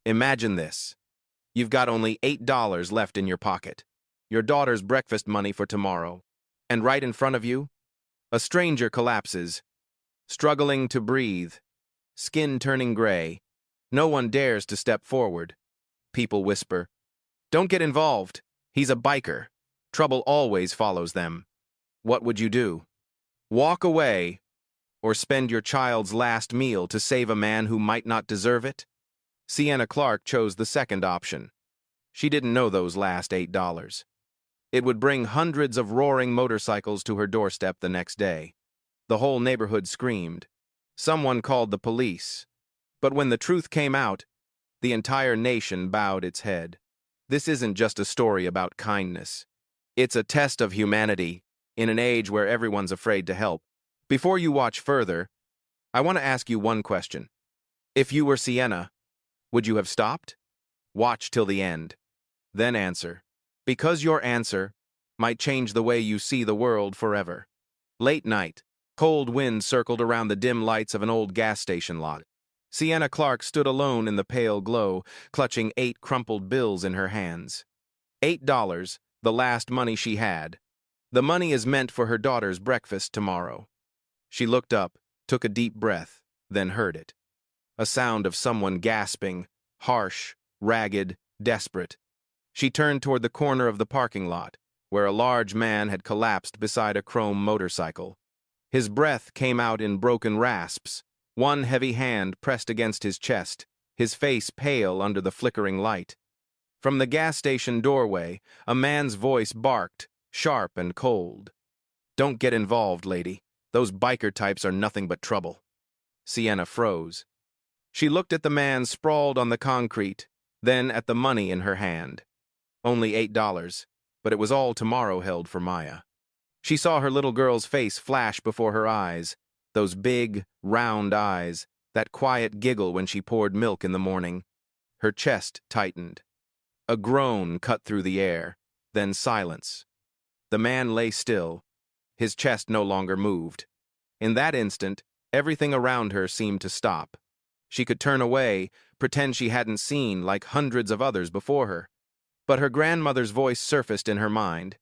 Imagine this. You've got only $8 left in your pocket, your daughter's breakfast money for tomorrow, and right in front of you, a stranger collapses, struggling to breathe, skin turning gray. No one dares to step forward. People whisper, "Don't get involved. He's a biker. Trouble always follows them." What would you do? Walk away, or spend your child's last meal to save a man who might not deserve it? Sienna Clark chose the second option. She didn't know those last $8. It would bring hundreds of roaring motorcycles to her doorstep the next day. The whole neighborhood screamed. Someone called the police. But when the truth came out, the entire nation bowed its head. This isn't just a story about kindness. It's a test of humanity in an age where everyone's afraid to help. Before you watch further, I want to ask you one question. If you were Sienna, would you have stopped? Watch till the end. Then answer. Because your answer might change the way you see the world forever. Late night, cold wind circled around the dim lights of an old gas station lot. Sienna Clark stood alone in the pale glow, clutching 8 crumpled bills in her hands. $8, the last money she had. The money is meant for her daughter's breakfast tomorrow. She looked up, took a deep breath, then heard it. A sound of someone gasping, harsh, ragged, desperate. She turned toward the corner of the parking lot, where a large man had collapsed beside a chrome motorcycle. His breath came out in broken rasps, one heavy hand pressed against his chest, his face pale under the flickering light. From the gas station doorway, a man's voice barked, sharp and cold. "Don't get involved, lady. Those biker types are nothing but trouble." Sienna froze. She looked at the man sprawled on the concrete, then at the money in her hand. Only $8, but it was all tomorrow held for Maya. She saw her little girl's face flash before her eyes, those big, round eyes, that quiet giggle when she poured milk in the morning. Her chest tightened. A groan cut through the air, then silence. The man lay still. His chest no longer moved. In that instant, everything around her seemed to stop. She could turn away, pretend she hadn't seen like hundreds of others before her. But her grandmother's voice surfaced in her mind.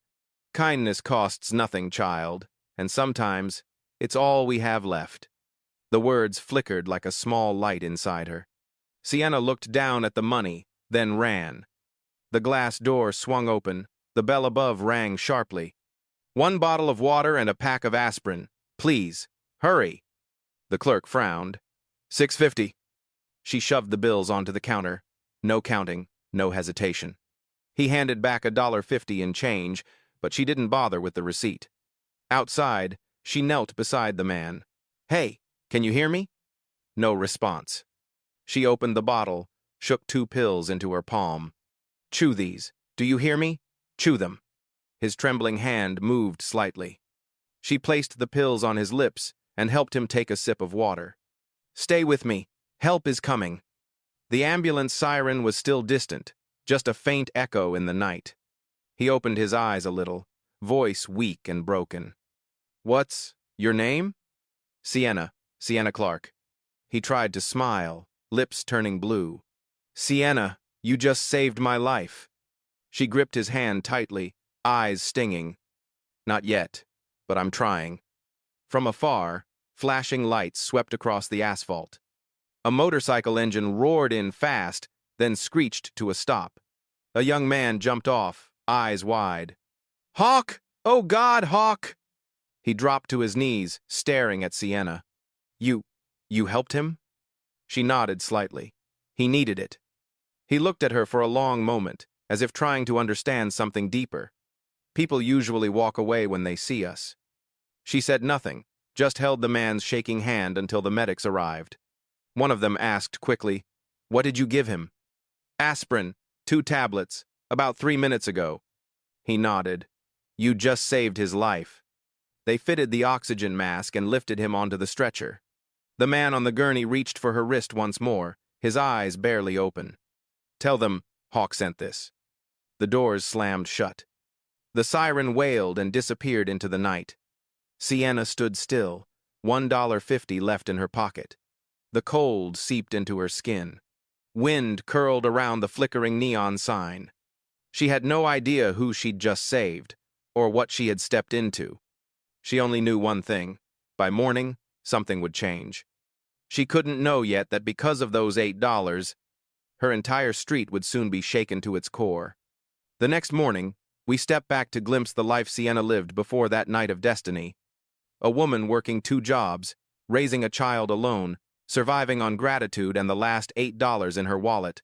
"Kindness costs nothing, child, and sometimes it's all we have left." The words flickered like a small light inside her. Sienna looked down at the money, then ran. The glass door swung open. The bell above rang sharply. "1 bottle of water and a pack of aspirin. Please, hurry." The clerk frowned. $6.50. She shoved the bills onto the counter. No counting, no hesitation. He handed back $1.50 in change, but she didn't bother with the receipt. Outside, she knelt beside the man. "Hey, can you hear me?" No response. She opened the bottle, shook 2 pills into her palm. "Chew these. Do you hear me? Chew them." His trembling hand moved slightly. She placed the pills on his lips and helped him take a sip of water. "Stay with me. Help is coming." The ambulance siren was still distant, just a faint echo in the night. He opened his eyes a little, voice weak and broken. "What's your name?" Sienna Clark." He tried to smile, lips turning blue. "Sienna, you just saved my life." She gripped his hand tightly, eyes stinging. "Not yet, but I'm trying." From afar, flashing lights swept across the asphalt. A motorcycle engine roared in fast, then screeched to a stop. A young man jumped off, eyes wide. "Hawk! Oh God, Hawk!" He dropped to his knees, staring at Sienna. You helped him?" She nodded slightly. "He needed it." He looked at her for a long moment, as if trying to understand something deeper. People usually walk away when they see us. She said nothing, just held the man's shaking hand until the medics arrived. One of them asked quickly, "What did you give him?" "Aspirin, 2 tablets, about 3 minutes ago." He nodded. "You just saved his life." They fitted the oxygen mask and lifted him onto the stretcher. The man on the gurney reached for her wrist once more, his eyes barely open. "Tell them Hawk sent this." The doors slammed shut. The siren wailed and disappeared into the night. Sienna stood still, $1.50 left in her pocket. The cold seeped into her skin. Wind curled around the flickering neon sign. She had no idea who she'd just saved, or what she had stepped into. She only knew one thing. By morning, something would change. She couldn't know yet that because of those $8, her entire street would soon be shaken to its core. The next morning, we stepped back to glimpse the life Sienna lived before that night of destiny. A woman working 2 jobs, raising a child alone, surviving on gratitude and the last $8 in her wallet.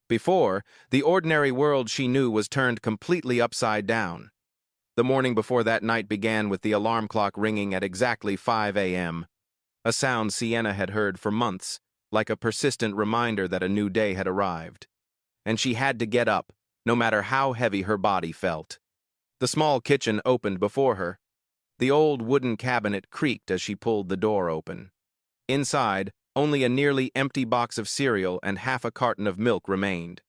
Before, the ordinary world she knew was turned completely upside down. The morning before that night began with the alarm clock ringing at exactly 5 a.m., a sound Sienna had heard for months, like a persistent reminder that a new day had arrived. And she had to get up, no matter how heavy her body felt. The small kitchen opened before her. The old wooden cabinet creaked as she pulled the door open. Inside, only a nearly empty box of cereal and half a carton of milk remained.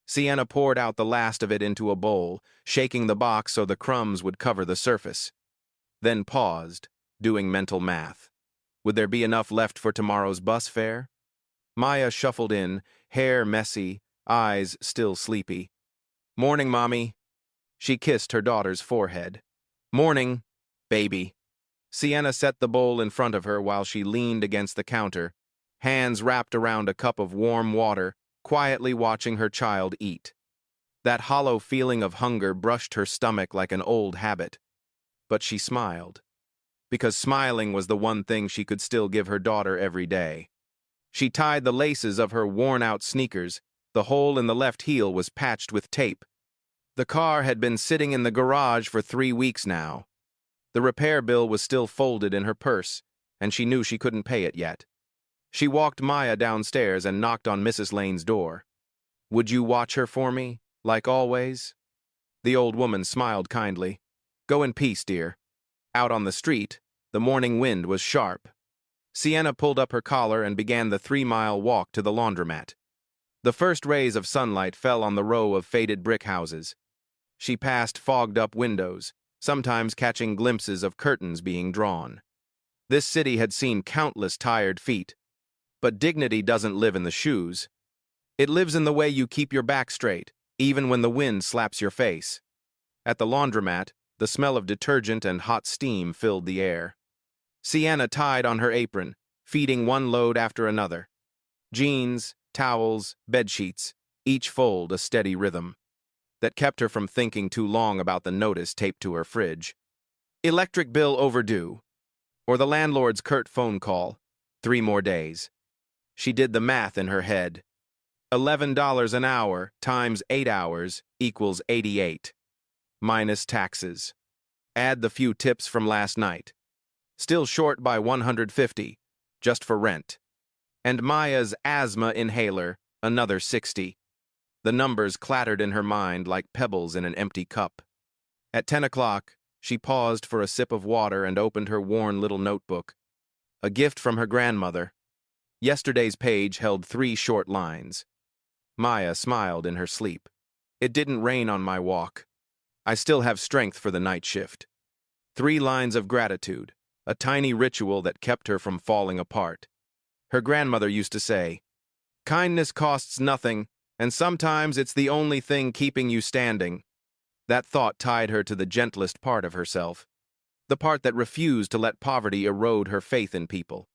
Sienna poured out the last of it into a bowl, shaking the box so the crumbs would cover the surface. Then paused, doing mental math. Would there be enough left for tomorrow's bus fare? Maya shuffled in, hair messy, eyes still sleepy. "Morning, Mommy." She kissed her daughter's forehead. "Morning, baby." Sienna set the bowl in front of her while she leaned against the counter, hands wrapped around a cup of warm water, quietly watching her child eat. That hollow feeling of hunger brushed her stomach like an old habit. But she smiled, because smiling was the one thing she could still give her daughter every day. She tied the laces of her worn-out sneakers. The hole in the left heel was patched with tape. The car had been sitting in the garage for 3 weeks now. The repair bill was still folded in her purse, and she knew she couldn't pay it yet. She walked Maya downstairs and knocked on Mrs. Lane's door. "Would you watch her for me, like always?" The old woman smiled kindly. "Go in peace, dear." Out on the street, the morning wind was sharp. Sienna pulled up her collar and began the 3-mile walk to the laundromat. The first rays of sunlight fell on the row of faded brick houses. She passed fogged-up windows, sometimes catching glimpses of curtains being drawn. This city had seen countless tired feet. But dignity doesn't live in the shoes. It lives in the way you keep your back straight, even when the wind slaps your face. At the laundromat, the smell of detergent and hot steam filled the air. Sienna tied on her apron, feeding one load after another. Jeans, towels, bedsheets, each fold a steady rhythm. That kept her from thinking too long about the notice taped to her fridge. Electric bill overdue. Or the landlord's curt phone call. 3 more days. She did the math in her head. $11 an hour times 8 hours equals 88. Minus taxes. Add the few tips from last night. Still short by 150, just for rent. And Maya's asthma inhaler, another 60. The numbers clattered in her mind like pebbles in an empty cup. At 10 o'clock, she paused for a sip of water and opened her worn little notebook. A gift from her grandmother. Yesterday's page held 3 short lines. Maya smiled in her sleep. "It didn't rain on my walk. I still have strength for the night shift." 3 lines of gratitude, a tiny ritual that kept her from falling apart. Her grandmother used to say, "Kindness costs nothing, and sometimes it's the only thing keeping you standing." That thought tied her to the gentlest part of herself, the part that refused to let poverty erode her faith in people.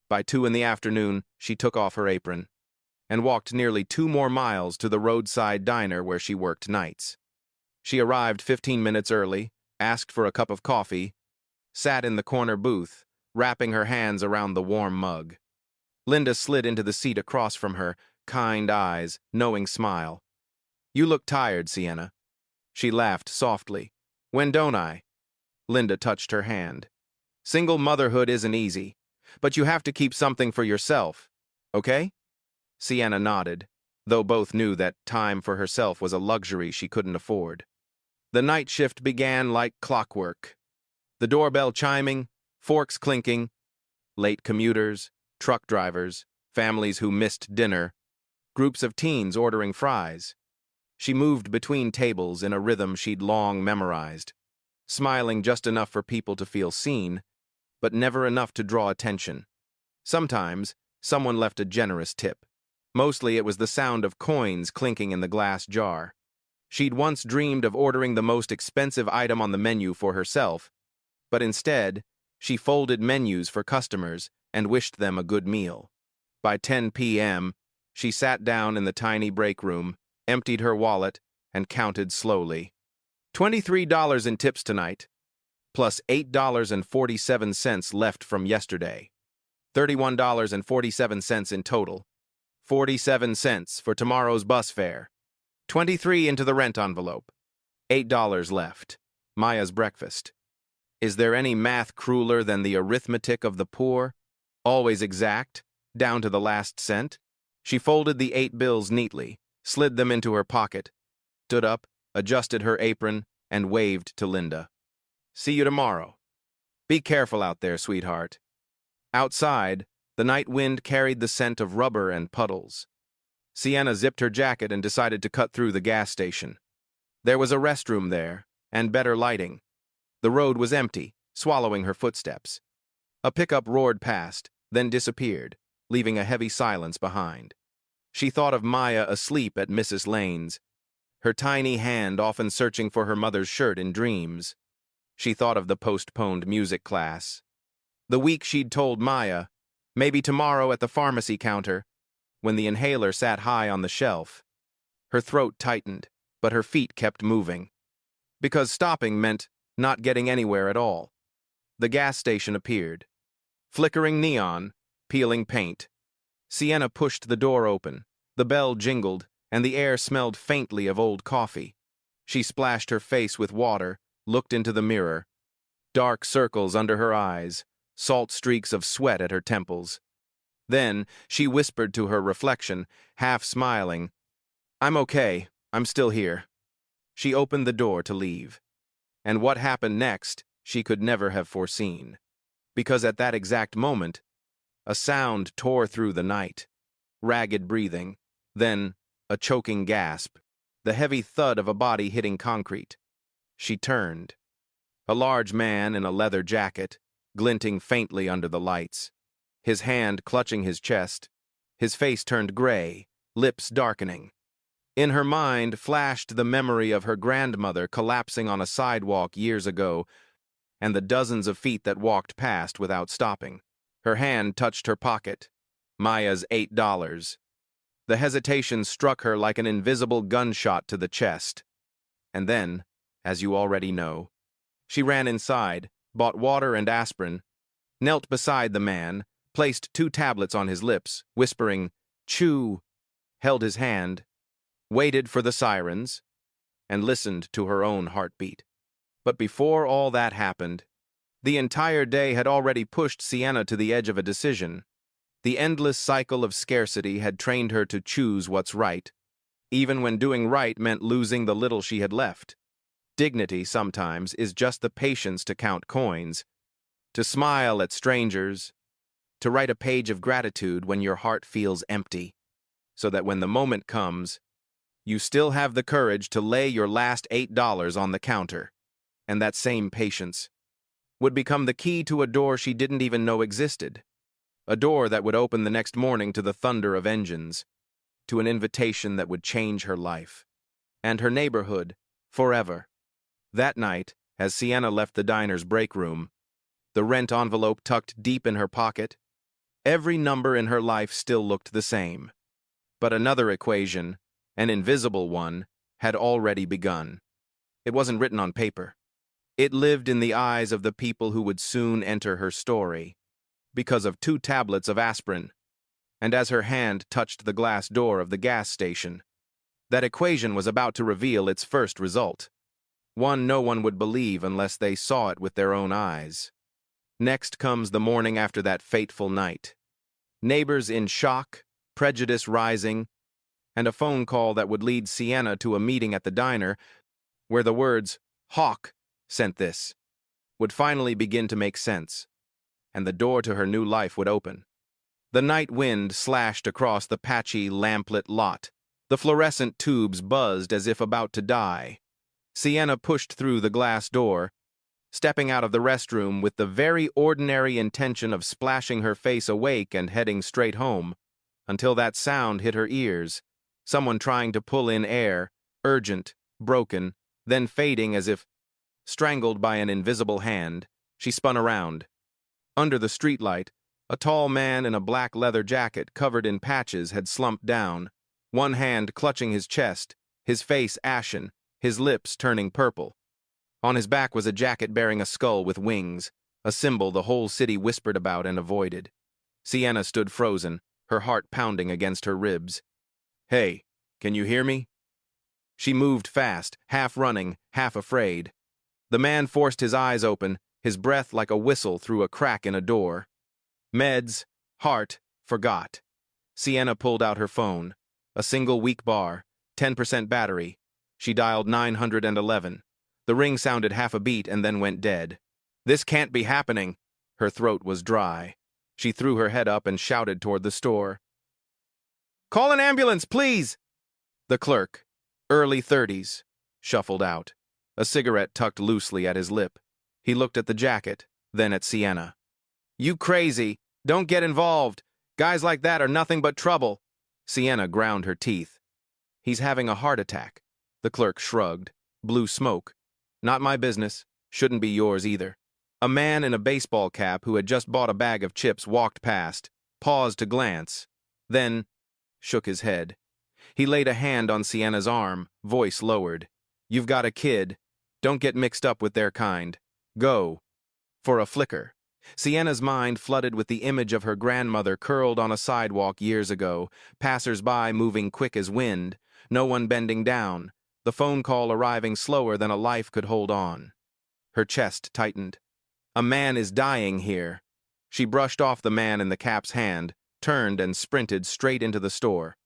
By 2 in the afternoon, she took off her apron and walked nearly 2 more miles to the roadside diner where she worked nights. She arrived 15 minutes early, asked for a cup of coffee, sat in the corner booth, wrapping her hands around the warm mug. Linda slid into the seat across from her, kind eyes, knowing smile. "You look tired, Sienna." She laughed softly. "When don't I?" Linda touched her hand. "Single motherhood isn't easy, but you have to keep something for yourself, okay?" Sienna nodded, though both knew that time for herself was a luxury she couldn't afford. The night shift began like clockwork. The doorbell chiming, forks clinking, late commuters, truck drivers, families who missed dinner, groups of teens ordering fries. She moved between tables in a rhythm she'd long memorized, smiling just enough for people to feel seen, but never enough to draw attention. Sometimes, someone left a generous tip. Mostly it was the sound of coins clinking in the glass jar. She'd once dreamed of ordering the most expensive item on the menu for herself, but instead, she folded menus for customers and wished them a good meal. By 10 p.m., she sat down in the tiny break room, emptied her wallet, and counted slowly. $23 in tips tonight, plus $8.47 left from yesterday. $31.47 in total. 47 cents for tomorrow's bus fare. 23 into the rent envelope. $8 left. Maya's breakfast. Is there any math crueler than the arithmetic of the poor? Always exact, down to the last cent? She folded the 8 bills neatly, slid them into her pocket, stood up, adjusted her apron, and waved to Linda. See you tomorrow. Be careful out there, sweetheart. Outside, the night wind carried the scent of rubber and puddles. Sienna zipped her jacket and decided to cut through the gas station. There was a restroom there, and better lighting. The road was empty, swallowing her footsteps. A pickup roared past, then disappeared, leaving a heavy silence behind. She thought of Maya asleep at Mrs. Lane's, her tiny hand often searching for her mother's shirt in dreams. She thought of the postponed music class. The week she'd told Maya, maybe tomorrow at the pharmacy counter, when the inhaler sat high on the shelf. Her throat tightened, but her feet kept moving. Because stopping meant not getting anywhere at all. The gas station appeared. Flickering neon, peeling paint. Sienna pushed the door open. The bell jingled, and the air smelled faintly of old coffee. She splashed her face with water, looked into the mirror. Dark circles under her eyes, salt streaks of sweat at her temples. Then she whispered to her reflection, half smiling, "I'm okay, I'm still here." She opened the door to leave. And what happened next, she could never have foreseen. Because at that exact moment, a sound tore through the night. Ragged breathing, then a choking gasp, the heavy thud of a body hitting concrete. She turned. A large man in a leather jacket, glinting faintly under the lights, his hand clutching his chest, his face turned gray, lips darkening. In her mind flashed the memory of her grandmother collapsing on a sidewalk years ago, and the dozens of feet that walked past without stopping. Her hand touched her pocket, Maya's $8. The hesitation struck her like an invisible gunshot to the chest. And then, as you already know, she ran inside, bought water and aspirin, knelt beside the man, placed 2 tablets on his lips, whispering, "Chew," held his hand, waited for the sirens, and listened to her own heartbeat. But before all that happened, the entire day had already pushed Sienna to the edge of a decision. The endless cycle of scarcity had trained her to choose what's right, even when doing right meant losing the little she had left. Dignity, sometimes, is just the patience to count coins, to smile at strangers, to write a page of gratitude when your heart feels empty, so that when the moment comes, you still have the courage to lay your last $8 on the counter. And that same patience would become the key to a door she didn't even know existed. A door that would open the next morning to the thunder of engines, to an invitation that would change her life, and her neighborhood, forever. That night, as Sienna left the diner's break room, the rent envelope tucked deep in her pocket, every number in her life still looked the same. But another equation, an invisible one, had already begun. It wasn't written on paper. It lived in the eyes of the people who would soon enter her story, because of 2 tablets of aspirin. And as her hand touched the glass door of the gas station, that equation was about to reveal its first result. One no one would believe unless they saw it with their own eyes. Next comes the morning after that fateful night. Neighbors in shock, prejudice rising, and a phone call that would lead Sienna to a meeting at the diner where the words, "Hawk sent this," would finally begin to make sense, and the door to her new life would open. The night wind slashed across the patchy, lamplit lot. The fluorescent tubes buzzed as if about to die. Sienna pushed through the glass door, stepping out of the restroom with the very ordinary intention of splashing her face awake and heading straight home, until that sound hit her ears. Someone trying to pull in air, urgent, broken, then fading as if strangled by an invisible hand. She spun around. Under the streetlight, a tall man in a black leather jacket covered in patches had slumped down, one hand clutching his chest, his face ashen, his lips turning purple. On his back was a jacket bearing a skull with wings, a symbol the whole city whispered about and avoided. Sienna stood frozen, her heart pounding against her ribs. "Hey, can you hear me?" She moved fast, half running, half afraid. The man forced his eyes open, his breath like a whistle through a crack in a door. Meds, heart, forgot. Sienna pulled out her phone. A single weak bar, 10% battery. She dialed 911. The ring sounded half a beat and then went dead. This can't be happening. Her throat was dry. She threw her head up and shouted toward the store. "Call an ambulance, please!" The clerk, early 30s, shuffled out, a cigarette tucked loosely at his lip. He looked at the jacket, then at Sienna. "You crazy! Don't get involved! Guys like that are nothing but trouble!" Sienna ground her teeth. "He's having a heart attack." The clerk shrugged. "Blue smoke. Not my business. Shouldn't be yours either." A man in a baseball cap who had just bought a bag of chips walked past, paused to glance, then shook his head. He laid a hand on Sienna's arm, voice lowered. "You've got a kid. Don't get mixed up with their kind. Go." For a flicker, Sienna's mind flooded with the image of her grandmother curled on a sidewalk years ago, passers-by moving quick as wind, no one bending down, the phone call arriving slower than a life could hold on. Her chest tightened. "A man is dying here." She brushed off the man in the cap's hand, turned and sprinted straight into the store.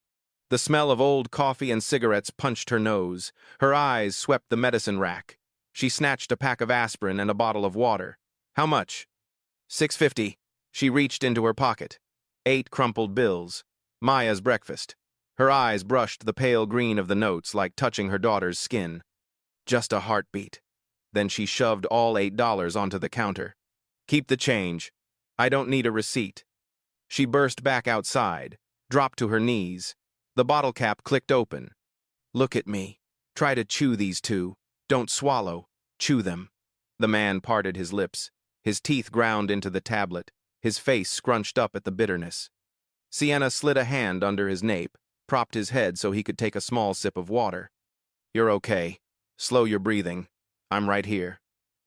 The smell of old coffee and cigarettes punched her nose. Her eyes swept the medicine rack. She snatched a pack of aspirin and a bottle of water. "How much?" $6.50. She reached into her pocket. 8 crumpled bills. Maya's breakfast. Her eyes brushed the pale green of the notes like touching her daughter's skin. Just a heartbeat. Then she shoved all $8 onto the counter. "Keep the change. I don't need a receipt." She burst back outside, dropped to her knees. The bottle cap clicked open. "Look at me. Try to chew these two. Don't swallow. Chew them." The man parted his lips. His teeth ground into the tablet, his face scrunched up at the bitterness. Sienna slid a hand under his nape, propped his head so he could take a small sip of water. "You're okay. Slow your breathing. I'm right here."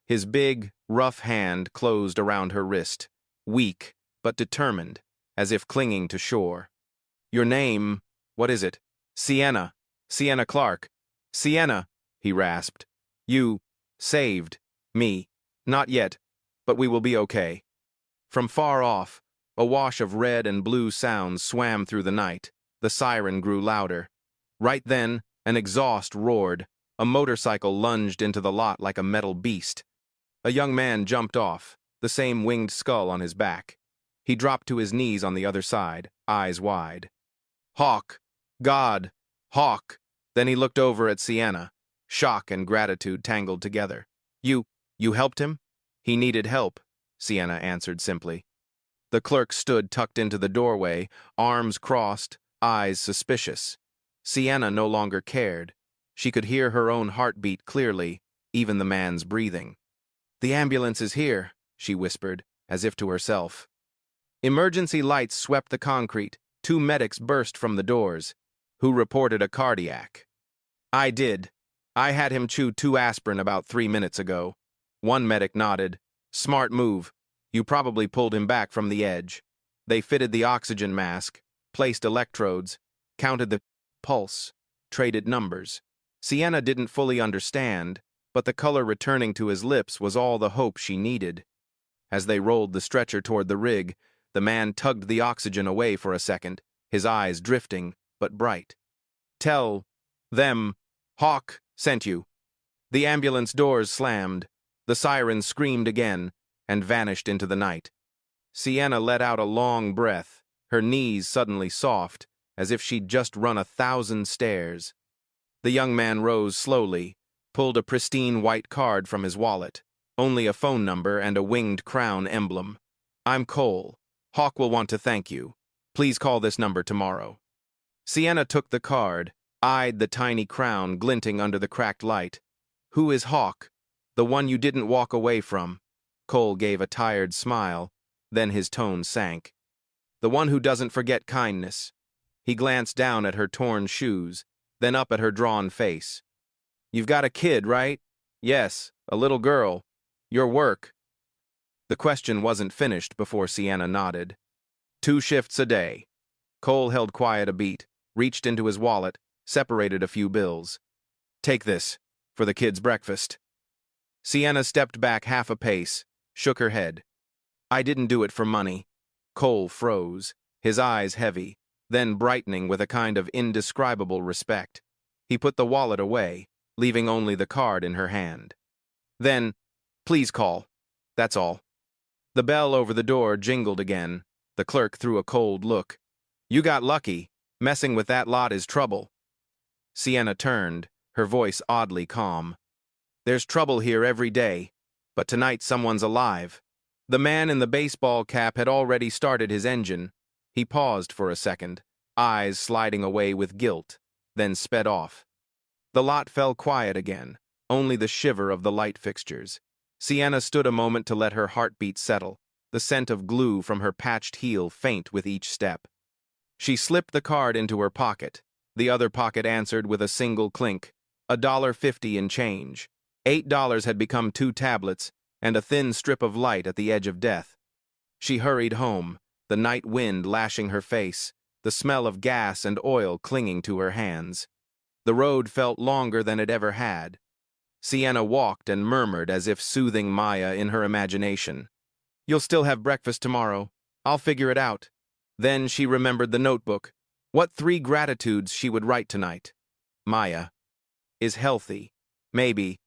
His big, rough hand closed around her wrist, weak but determined, as if clinging to shore. "Your name, what is it?" "Sienna. Sienna Clark." "Sienna," he rasped. "You saved me. Not yet, but we will be okay." From far off, a wash of red and blue sounds swam through the night. The siren grew louder. Right then, an exhaust roared. A motorcycle lunged into the lot like a metal beast. A young man jumped off, the same winged skull on his back. He dropped to his knees on the other side, eyes wide. "Hawk! God! Hawk!" Then he looked over at Sienna. Shock and gratitude tangled together. You helped him?" "He needed help," Sienna answered simply. The clerk stood tucked into the doorway, arms crossed, eyes suspicious. Sienna no longer cared. She could hear her own heartbeat clearly, even the man's breathing. "The ambulance is here," she whispered, as if to herself. Emergency lights swept the concrete. 2 medics burst from the doors. "Who reported a cardiac?" "I did. I had him chew 2 aspirin about 3 minutes ago." One medic nodded. "Smart move. You probably pulled him back from the edge." They fitted the oxygen mask, placed electrodes, counted the pulse, traded numbers. Sienna didn't fully understand, but the color returning to his lips was all the hope she needed. As they rolled the stretcher toward the rig, the man tugged the oxygen away for a second, his eyes drifting, but bright. "Tell them Hawk sent you." The ambulance doors slammed. The siren screamed again and vanished into the night. Sienna let out a long breath, her knees suddenly soft, as if she'd just run 1,000 stairs. The young man rose slowly, pulled a pristine white card from his wallet, only a phone number and a winged crown emblem. "I'm Cole. Hawk will want to thank you. Please call this number tomorrow. Sienna took the card, eyed the tiny crown glinting under the cracked light. Who is Hawk? The one you didn't walk away from. Cole gave a tired smile, then his tone sank. The one who doesn't forget kindness. He glanced down at her torn shoes, then up at her drawn face. You've got a kid, right? Yes, a little girl. Your work. The question wasn't finished before Sienna nodded. 2 shifts a day. Cole held quiet a beat, reached into his wallet, separated a few bills. Take this, for the kid's breakfast. Sienna stepped back half a pace, shook her head. I didn't do it for money. Cole froze, his eyes heavy, then brightening with a kind of indescribable respect. He put the wallet away, leaving only the card in her hand. Then, please call. That's all. The bell over the door jingled again. The clerk threw a cold look. You got lucky. Messing with that lot is trouble. Sienna turned, her voice oddly calm. There's trouble here every day, but tonight someone's alive. The man in the baseball cap had already started his engine. He paused for a second, eyes sliding away with guilt, then sped off. The lot fell quiet again, only the shiver of the light fixtures. Sienna stood a moment to let her heartbeat settle, the scent of glue from her patched heel faint with each step. She slipped the card into her pocket. The other pocket answered with a single clink, $1.50 in change. $8 had become 2 tablets, and a thin strip of light at the edge of death. She hurried home, the night wind lashing her face, the smell of gas and oil clinging to her hands. The road felt longer than it ever had. Sienna walked and murmured as if soothing Maya in her imagination. You'll still have breakfast tomorrow. I'll figure it out. Then she remembered the notebook. What 3 gratitudes she would write tonight. Maya is healthy. Maybe.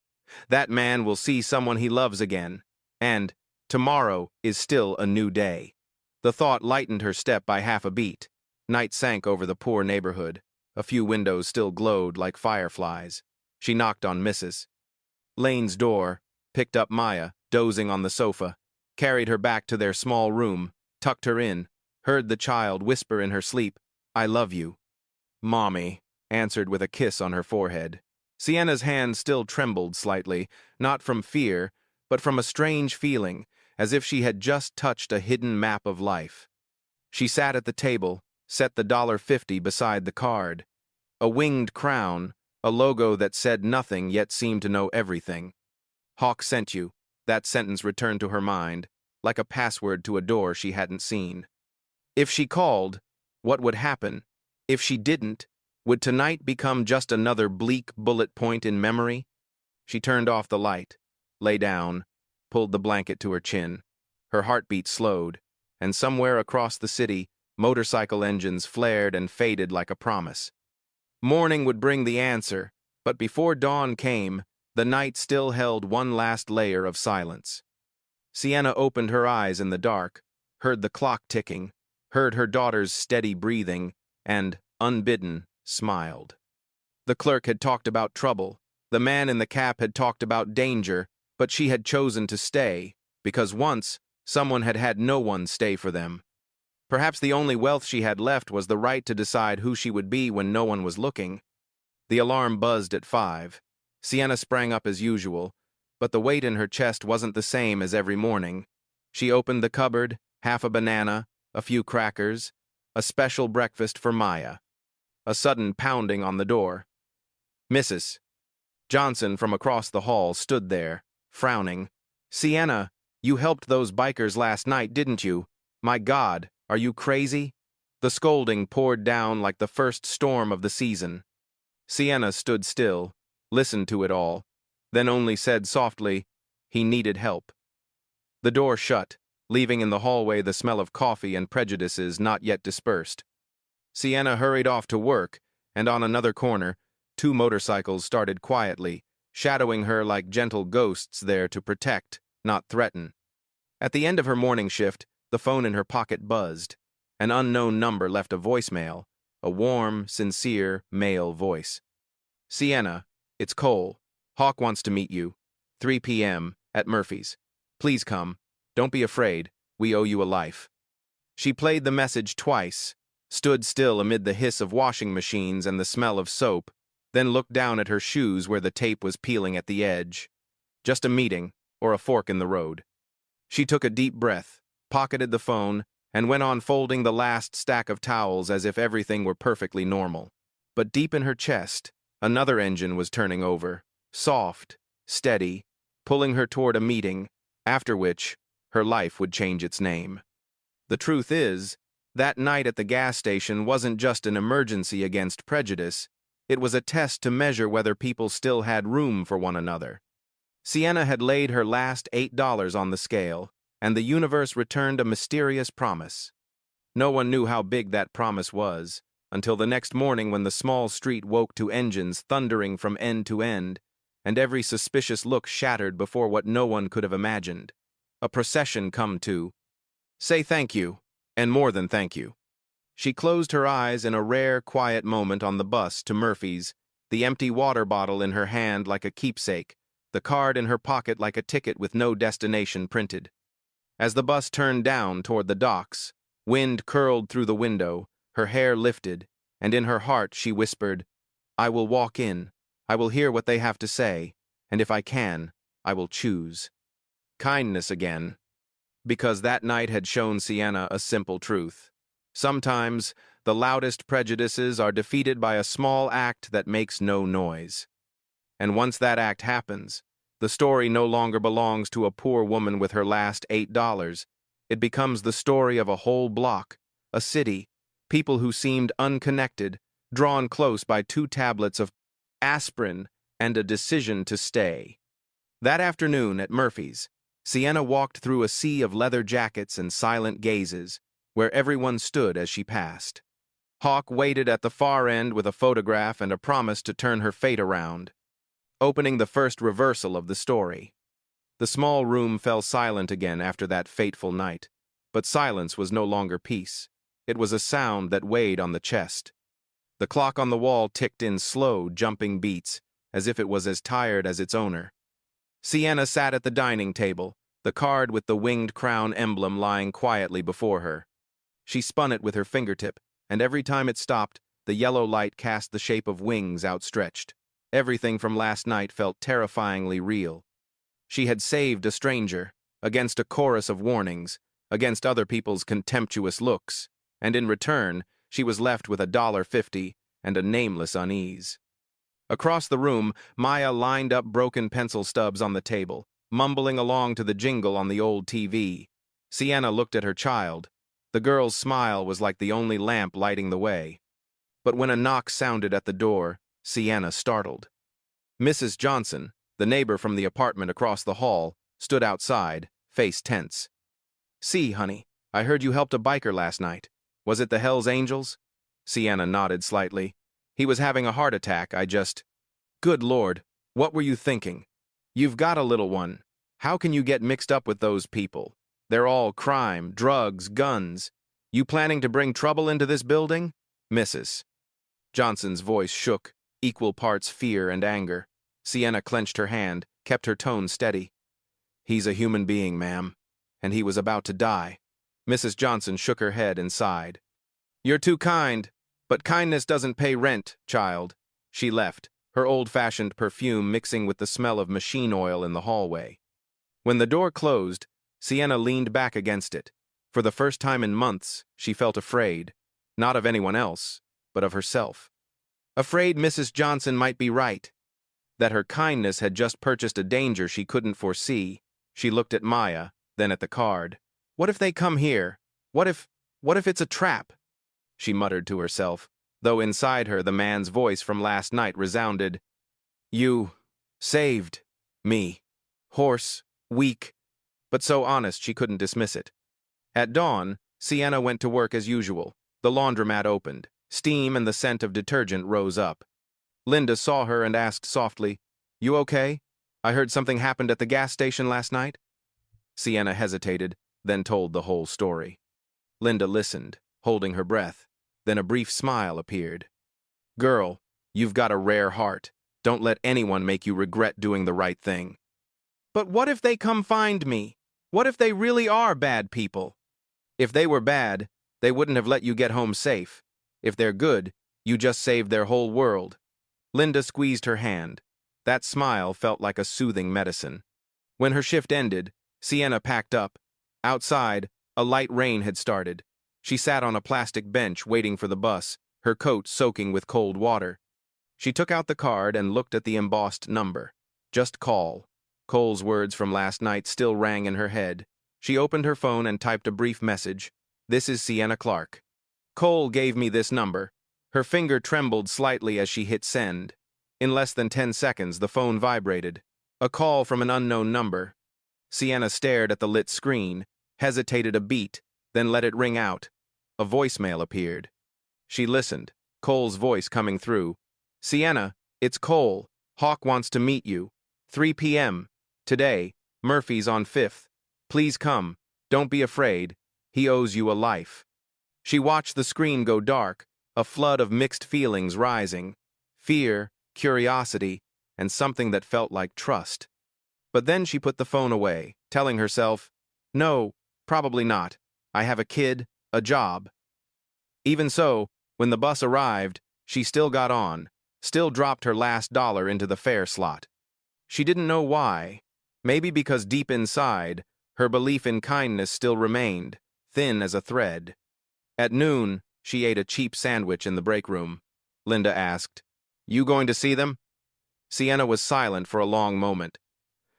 That man will see someone he loves again. And tomorrow is still a new day. The thought lightened her step by half a beat. Night sank over the poor neighborhood. A few windows still glowed like fireflies. She knocked on Mrs. Lane's door, picked up Maya, dozing on the sofa, carried her back to their small room, tucked her in, heard the child whisper in her sleep, I love you. Mommy answered with a kiss on her forehead. Sienna's hand still trembled slightly, not from fear, but from a strange feeling, as if she had just touched a hidden map of life. She sat at the table, set the $1.50 beside the card. A winged crown, a logo that said nothing yet seemed to know everything. Hawk sent you. That sentence returned to her mind, like a password to a door she hadn't seen. If she called, what would happen? If she didn't, would tonight become just another bleak bullet point in memory? She turned off the light, lay down, pulled the blanket to her chin. Her heartbeat slowed, and somewhere across the city, motorcycle engines flared and faded like a promise. Morning would bring the answer, but before dawn came, the night still held one last layer of silence. Sienna opened her eyes in the dark, heard the clock ticking, heard her daughter's steady breathing, and, unbidden, smiled. The clerk had talked about trouble, the man in the cap had talked about danger, but she had chosen to stay, because once, someone had had no one stay for them. Perhaps the only wealth she had left was the right to decide who she would be when no one was looking. The alarm buzzed at 5. Sienna sprang up as usual, but the weight in her chest wasn't the same as every morning. She opened the cupboard, half a banana, a few crackers, a special breakfast for Maya. A sudden pounding on the door. Mrs. Johnson from across the hall stood there, frowning. Sienna, you helped those bikers last night, didn't you? My God, are you crazy? The scolding poured down like the first storm of the season. Sienna stood still, listened to it all, then only said softly, he needed help. The door shut, leaving in the hallway the smell of coffee and prejudices not yet dispersed. Sienna hurried off to work, and on another corner, 2 motorcycles started quietly, shadowing her like gentle ghosts there to protect, not threaten. At the end of her morning shift, the phone in her pocket buzzed. An unknown number left a voicemail, a warm, sincere, male voice. Sienna, it's Cole. Hawk wants to meet you. 3 p.m. at Murphy's. Please come. Don't be afraid. We owe you a life. She played the message twice, stood still amid the hiss of washing machines and the smell of soap, then looked down at her shoes where the tape was peeling at the edge. Just a meeting, or a fork in the road. She took a deep breath, pocketed the phone, and went on folding the last stack of towels as if everything were perfectly normal. But deep in her chest, another engine was turning over, soft, steady, pulling her toward a meeting, after which her life would change its name. The truth is, that night at the gas station wasn't just an emergency against prejudice, it was a test to measure whether people still had room for one another. Sienna had laid her last $8 on the scale, and the universe returned a mysterious promise. No one knew how big that promise was, until the next morning when the small street woke to engines thundering from end to end, and every suspicious look shattered before what no one could have imagined. A procession come to say thank you, and more than thank you. She closed her eyes in a rare, quiet moment on the bus to Murphy's, the empty water bottle in her hand like a keepsake, the card in her pocket like a ticket with no destination printed. As the bus turned down toward the docks, wind curled through the window, her hair lifted, and in her heart she whispered, "I will walk in, I will hear what they have to say, and if I can, I will choose." Kindness again. Because that night had shown Sienna a simple truth. Sometimes, the loudest prejudices are defeated by a small act that makes no noise. And once that act happens, the story no longer belongs to a poor woman with her last $8. It becomes the story of a whole block, a city, people who seemed unconnected, drawn close by 2 tablets of aspirin and a decision to stay. That afternoon at Murphy's, Sienna walked through a sea of leather jackets and silent gazes, where everyone stood as she passed. Hawk waited at the far end with a photograph and a promise to turn her fate around, opening the first reversal of the story. The small room fell silent again after that fateful night, but silence was no longer peace. It was a sound that weighed on the chest. The clock on the wall ticked in slow, jumping beats, as if it was as tired as its owner. Sienna sat at the dining table, the card with the winged crown emblem lying quietly before her. She spun it with her fingertip, and every time it stopped, the yellow light cast the shape of wings outstretched. Everything from last night felt terrifyingly real. She had saved a stranger, against a chorus of warnings, against other people's contemptuous looks, and in return, she was left with $1.50 and a nameless unease. Across the room, Maya lined up broken pencil stubs on the table, mumbling along to the jingle on the old TV. Sienna looked at her child. The girl's smile was like the only lamp lighting the way. But when a knock sounded at the door, Sienna startled. Mrs. Johnson, the neighbor from the apartment across the hall, stood outside, face tense. "See, honey, I heard you helped a biker last night. Was it the Hells Angels?" Sienna nodded slightly. "He was having a heart attack, Good Lord, what were you thinking? You've got a little one. How can you get mixed up with those people? They're all crime, drugs, guns. You planning to bring trouble into this building? Mrs. Johnson's voice shook, equal parts fear and anger. Sienna clenched her hand, kept her tone steady. "He's a human being, ma'am, and he was about to die." Mrs. Johnson shook her head and sighed. "You're too kind, but kindness doesn't pay rent, child." She left, her old-fashioned perfume mixing with the smell of machine oil in the hallway. When the door closed, Sienna leaned back against it. For the first time in months, she felt afraid, not of anyone else, but of herself. Afraid Mrs. Johnson might be right, that her kindness had just purchased a danger she couldn't foresee. She looked at Maya, then at the card. "What if they come here? What if it's a trap?" She muttered to herself, though inside her the man's voice from last night resounded. "You saved me." Hoarse, weak, but so honest she couldn't dismiss it. At dawn, Sienna went to work as usual. The laundromat opened. Steam and the scent of detergent rose up. Linda saw her and asked softly, "You okay? I heard something happened at the gas station last night." Sienna hesitated, then told the whole story. Linda listened, holding her breath. Then a brief smile appeared. "Girl, you've got a rare heart. Don't let anyone make you regret doing the right thing." "But what if they come find me? What if they really are bad people?" "If they were bad, They wouldn't have let you get home safe. If they're good, you just saved their whole world. Linda squeezed her hand. That smile felt like a soothing medicine. When her shift ended, Sienna packed up. Outside, a light rain had started. She sat on a plastic bench waiting for the bus, her coat soaking with cold water. She took out the card and looked at the embossed number. Just call. Cole's words from last night still rang in her head. She opened her phone and typed a brief message. "This is Sienna Clark. Cole gave me this number." Her finger trembled slightly as she hit send. In less than 10 seconds, the phone vibrated. A call from an unknown number. Sienna stared at the lit screen, hesitated a beat, then let it ring out. A voicemail appeared. She listened, Cole's voice coming through. "Sienna, it's Cole. Hawk wants to meet you. 3 p.m. Today, Murphy's on 5th. Please come. Don't be afraid. He owes you a life." She watched the screen go dark, a flood of mixed feelings rising. Fear, curiosity, and something that felt like trust. But then she put the phone away, telling herself, "No, probably not. I have a kid, a job." Even so, when the bus arrived, she still got on, still dropped her last dollar into the fare slot. She didn't know why. Maybe because deep inside, her belief in kindness still remained, thin as a thread. At noon, she ate a cheap sandwich in the break room. Linda asked, "You going to see them?" Sienna was silent for a long moment.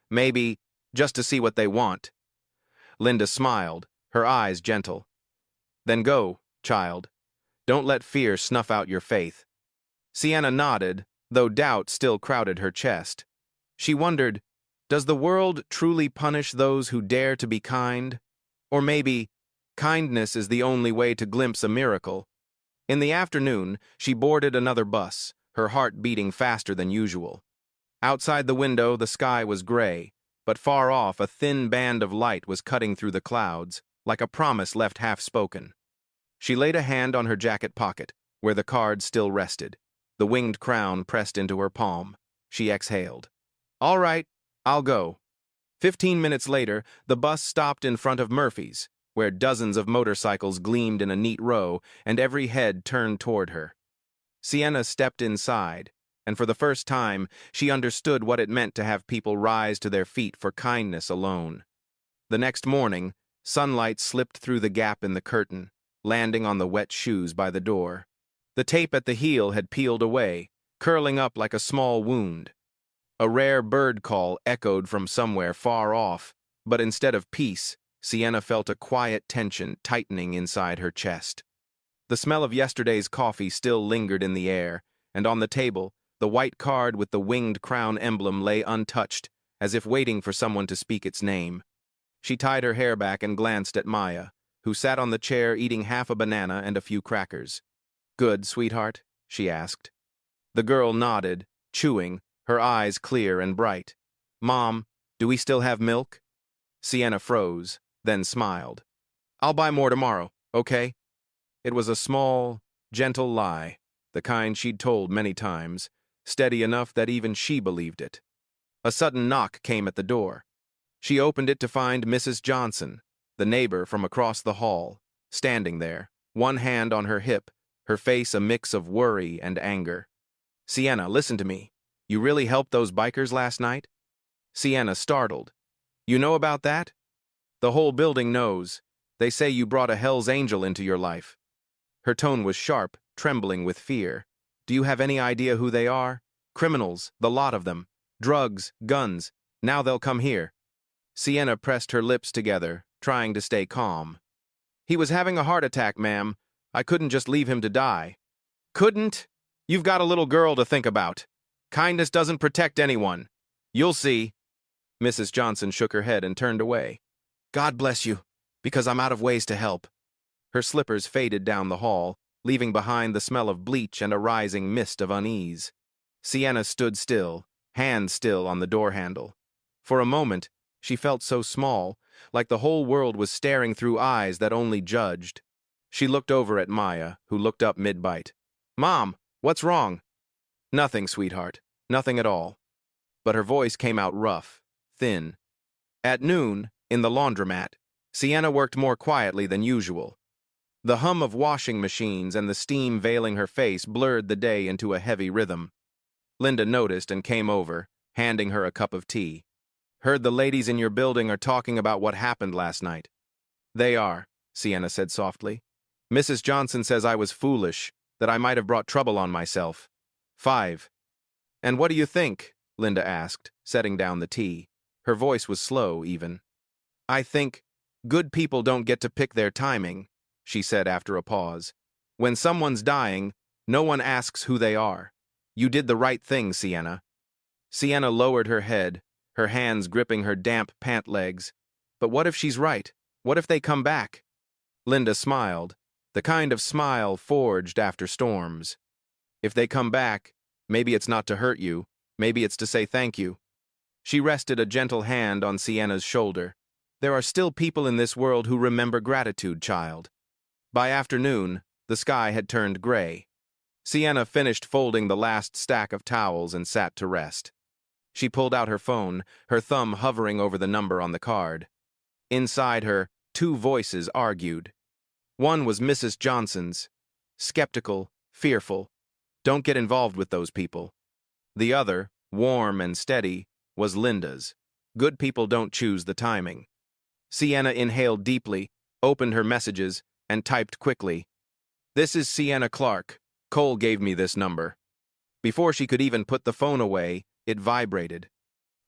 "Maybe, just to see what they want." Linda smiled, her eyes gentle. "Then go, child. Don't let fear snuff out your faith." Sienna nodded, though doubt still crowded her chest. She wondered, does the world truly punish those who dare to be kind? Or maybe, kindness is the only way to glimpse a miracle. In the afternoon, she boarded another bus, her heart beating faster than usual. Outside the window, the sky was gray, but far off a thin band of light was cutting through the clouds, like a promise left half-spoken. She laid a hand on her jacket pocket, where the card still rested. The winged crown pressed into her palm. She exhaled. "All right, I'll go." 15 minutes later, the bus stopped in front of Murphy's, where dozens of motorcycles gleamed in a neat row, and every head turned toward her. Sienna stepped inside, and for the first time, she understood what it meant to have people rise to their feet for kindness alone. The next morning, sunlight slipped through the gap in the curtain, landing on the wet shoes by the door. The tape at the heel had peeled away, curling up like a small wound. A rare bird call echoed from somewhere far off, but instead of peace, Sienna felt a quiet tension tightening inside her chest. The smell of yesterday's coffee still lingered in the air, and on the table, the white card with the winged crown emblem lay untouched, as if waiting for someone to speak its name. She tied her hair back and glanced at Maya, who sat on the chair eating half a banana and a few crackers. "Good, sweetheart?" she asked. The girl nodded, chewing, her eyes clear and bright. "Mom, do we still have milk?" Sienna froze, then smiled. "I'll buy more tomorrow, okay?" It was a small, gentle lie, the kind she'd told many times, steady enough that even she believed it. A sudden knock came at the door. She opened it to find Mrs. Johnson, the neighbor from across the hall, standing there, one hand on her hip, her face a mix of worry and anger. "Sienna, listen to me. You really helped those bikers last night?" Sienna startled. "You know about that?" "The whole building knows. They say you brought a Hell's Angel into your life." Her tone was sharp, trembling with fear. "Do you have any idea who they are? Criminals, the lot of them. Drugs, guns. Now they'll come here." Sienna pressed her lips together, trying to stay calm. "He was having a heart attack, ma'am. I couldn't just leave him to die." "Couldn't? You've got a little girl to think about. Kindness doesn't protect anyone. You'll see." Mrs. Johnson shook her head and turned away. "God bless you, because I'm out of ways to help." Her slippers faded down the hall, leaving behind the smell of bleach and a rising mist of unease. Sienna stood still, hand still on the door handle. For a moment, she felt so small, like the whole world was staring through eyes that only judged. She looked over at Maya, who looked up mid-bite. "Mom, what's wrong?" "Nothing, sweetheart. Nothing at all." But her voice came out rough, thin. At noon, in the laundromat, Sienna worked more quietly than usual. The hum of washing machines and the steam veiling her face blurred the day into a heavy rhythm. Linda noticed and came over, handing her a cup of tea. "Heard the ladies in your building are talking about what happened last night." "They are," Sienna said softly. "Mrs. Johnson says I was foolish, that I might have brought trouble on myself." 5. "And what do you think?" Linda asked, setting down the tea. Her voice was slow, even. "I think good people don't get to pick their timing," she said after a pause. "When someone's dying, no one asks who they are. You did the right thing, Sienna." Sienna lowered her head, her hands gripping her damp pant legs. "But what if she's right? What if they come back?" Linda smiled, the kind of smile forged after storms. "If they come back, maybe it's not to hurt you, maybe it's to say thank you." She rested a gentle hand on Sienna's shoulder. "There are still people in this world who remember gratitude, child." By afternoon, the sky had turned gray. Sienna finished folding the last stack of towels and sat to rest. She pulled out her phone, her thumb hovering over the number on the card. Inside her, two voices argued. One was Mrs. Johnson's, skeptical, fearful. "Don't get involved with those people." The other, warm and steady, was Linda's. "Good people don't choose the timing." Sienna inhaled deeply, opened her messages, and typed quickly. "This is Sienna Clark. Cole gave me this number." Before she could even put the phone away, it vibrated.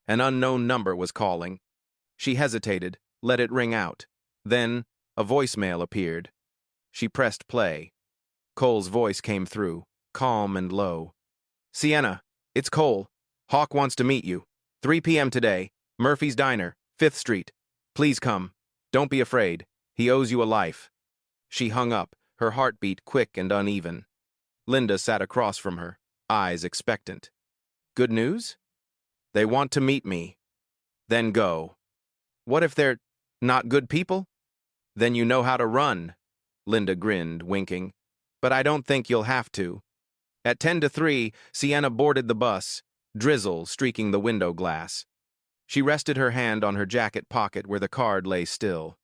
An unknown number was calling. She hesitated, let it ring out. Then, a voicemail appeared. She pressed play. Cole's voice came through, calm and low. "Sienna, it's Cole. Hawk wants to meet you. 3 p.m. today, Murphy's Diner, 5th Street. Please come. Don't be afraid. He owes you a life." She hung up, her heartbeat quick and uneven. Linda sat across from her, eyes expectant. "Good news?" "They want to meet me." "Then go." "What if they're not good people?" "Then you know how to run." Linda grinned, winking. "But I don't think you'll have to." At 10 to 3, Sienna boarded the bus, drizzle streaking the window glass. She rested her hand on her jacket pocket where the card lay still.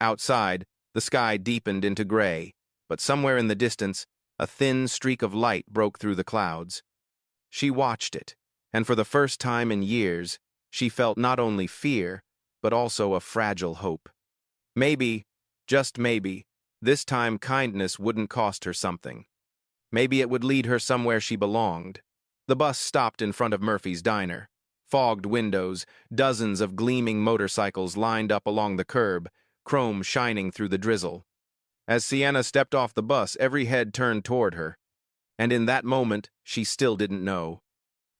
Outside, the sky deepened into gray, but somewhere in the distance, a thin streak of light broke through the clouds. She watched it, and for the first time in years, she felt not only fear, but also a fragile hope. Maybe, just maybe, this time kindness wouldn't cost her something. Maybe it would lead her somewhere she belonged. The bus stopped in front of Murphy's Diner. Fogged windows, dozens of gleaming motorcycles lined up along the curb, chrome shining through the drizzle. As Sienna stepped off the bus, every head turned toward her. And in that moment, she still didn't know.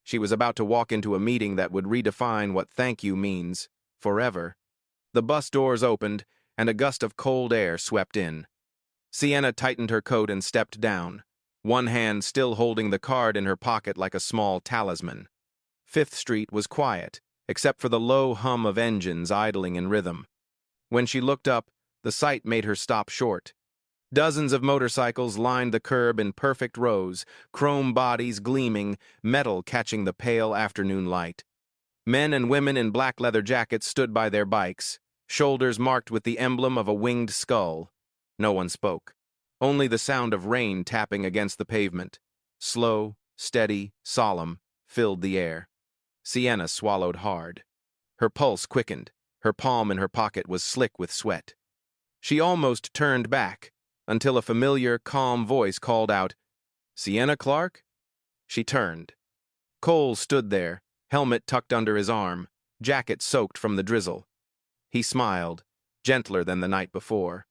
She was about to walk into a meeting that would redefine what thank you means, forever. The bus doors opened, and a gust of cold air swept in. Sienna tightened her coat and stepped down, one hand still holding the card in her pocket like a small talisman. 5th Street was quiet, except for the low hum of engines idling in rhythm. When she looked up, the sight made her stop short. Dozens of motorcycles lined the curb in perfect rows, chrome bodies gleaming, metal catching the pale afternoon light. Men and women in black leather jackets stood by their bikes, shoulders marked with the emblem of a winged skull. No one spoke. Only the sound of rain tapping against the pavement, slow, steady, solemn, filled the air. Sienna swallowed hard. Her pulse quickened. Her palm in her pocket was slick with sweat. She almost turned back, until a familiar, calm voice called out, "Sienna Clark?" She turned. Cole stood there, helmet tucked under his arm, jacket soaked from the drizzle. He smiled, gentler than the night before.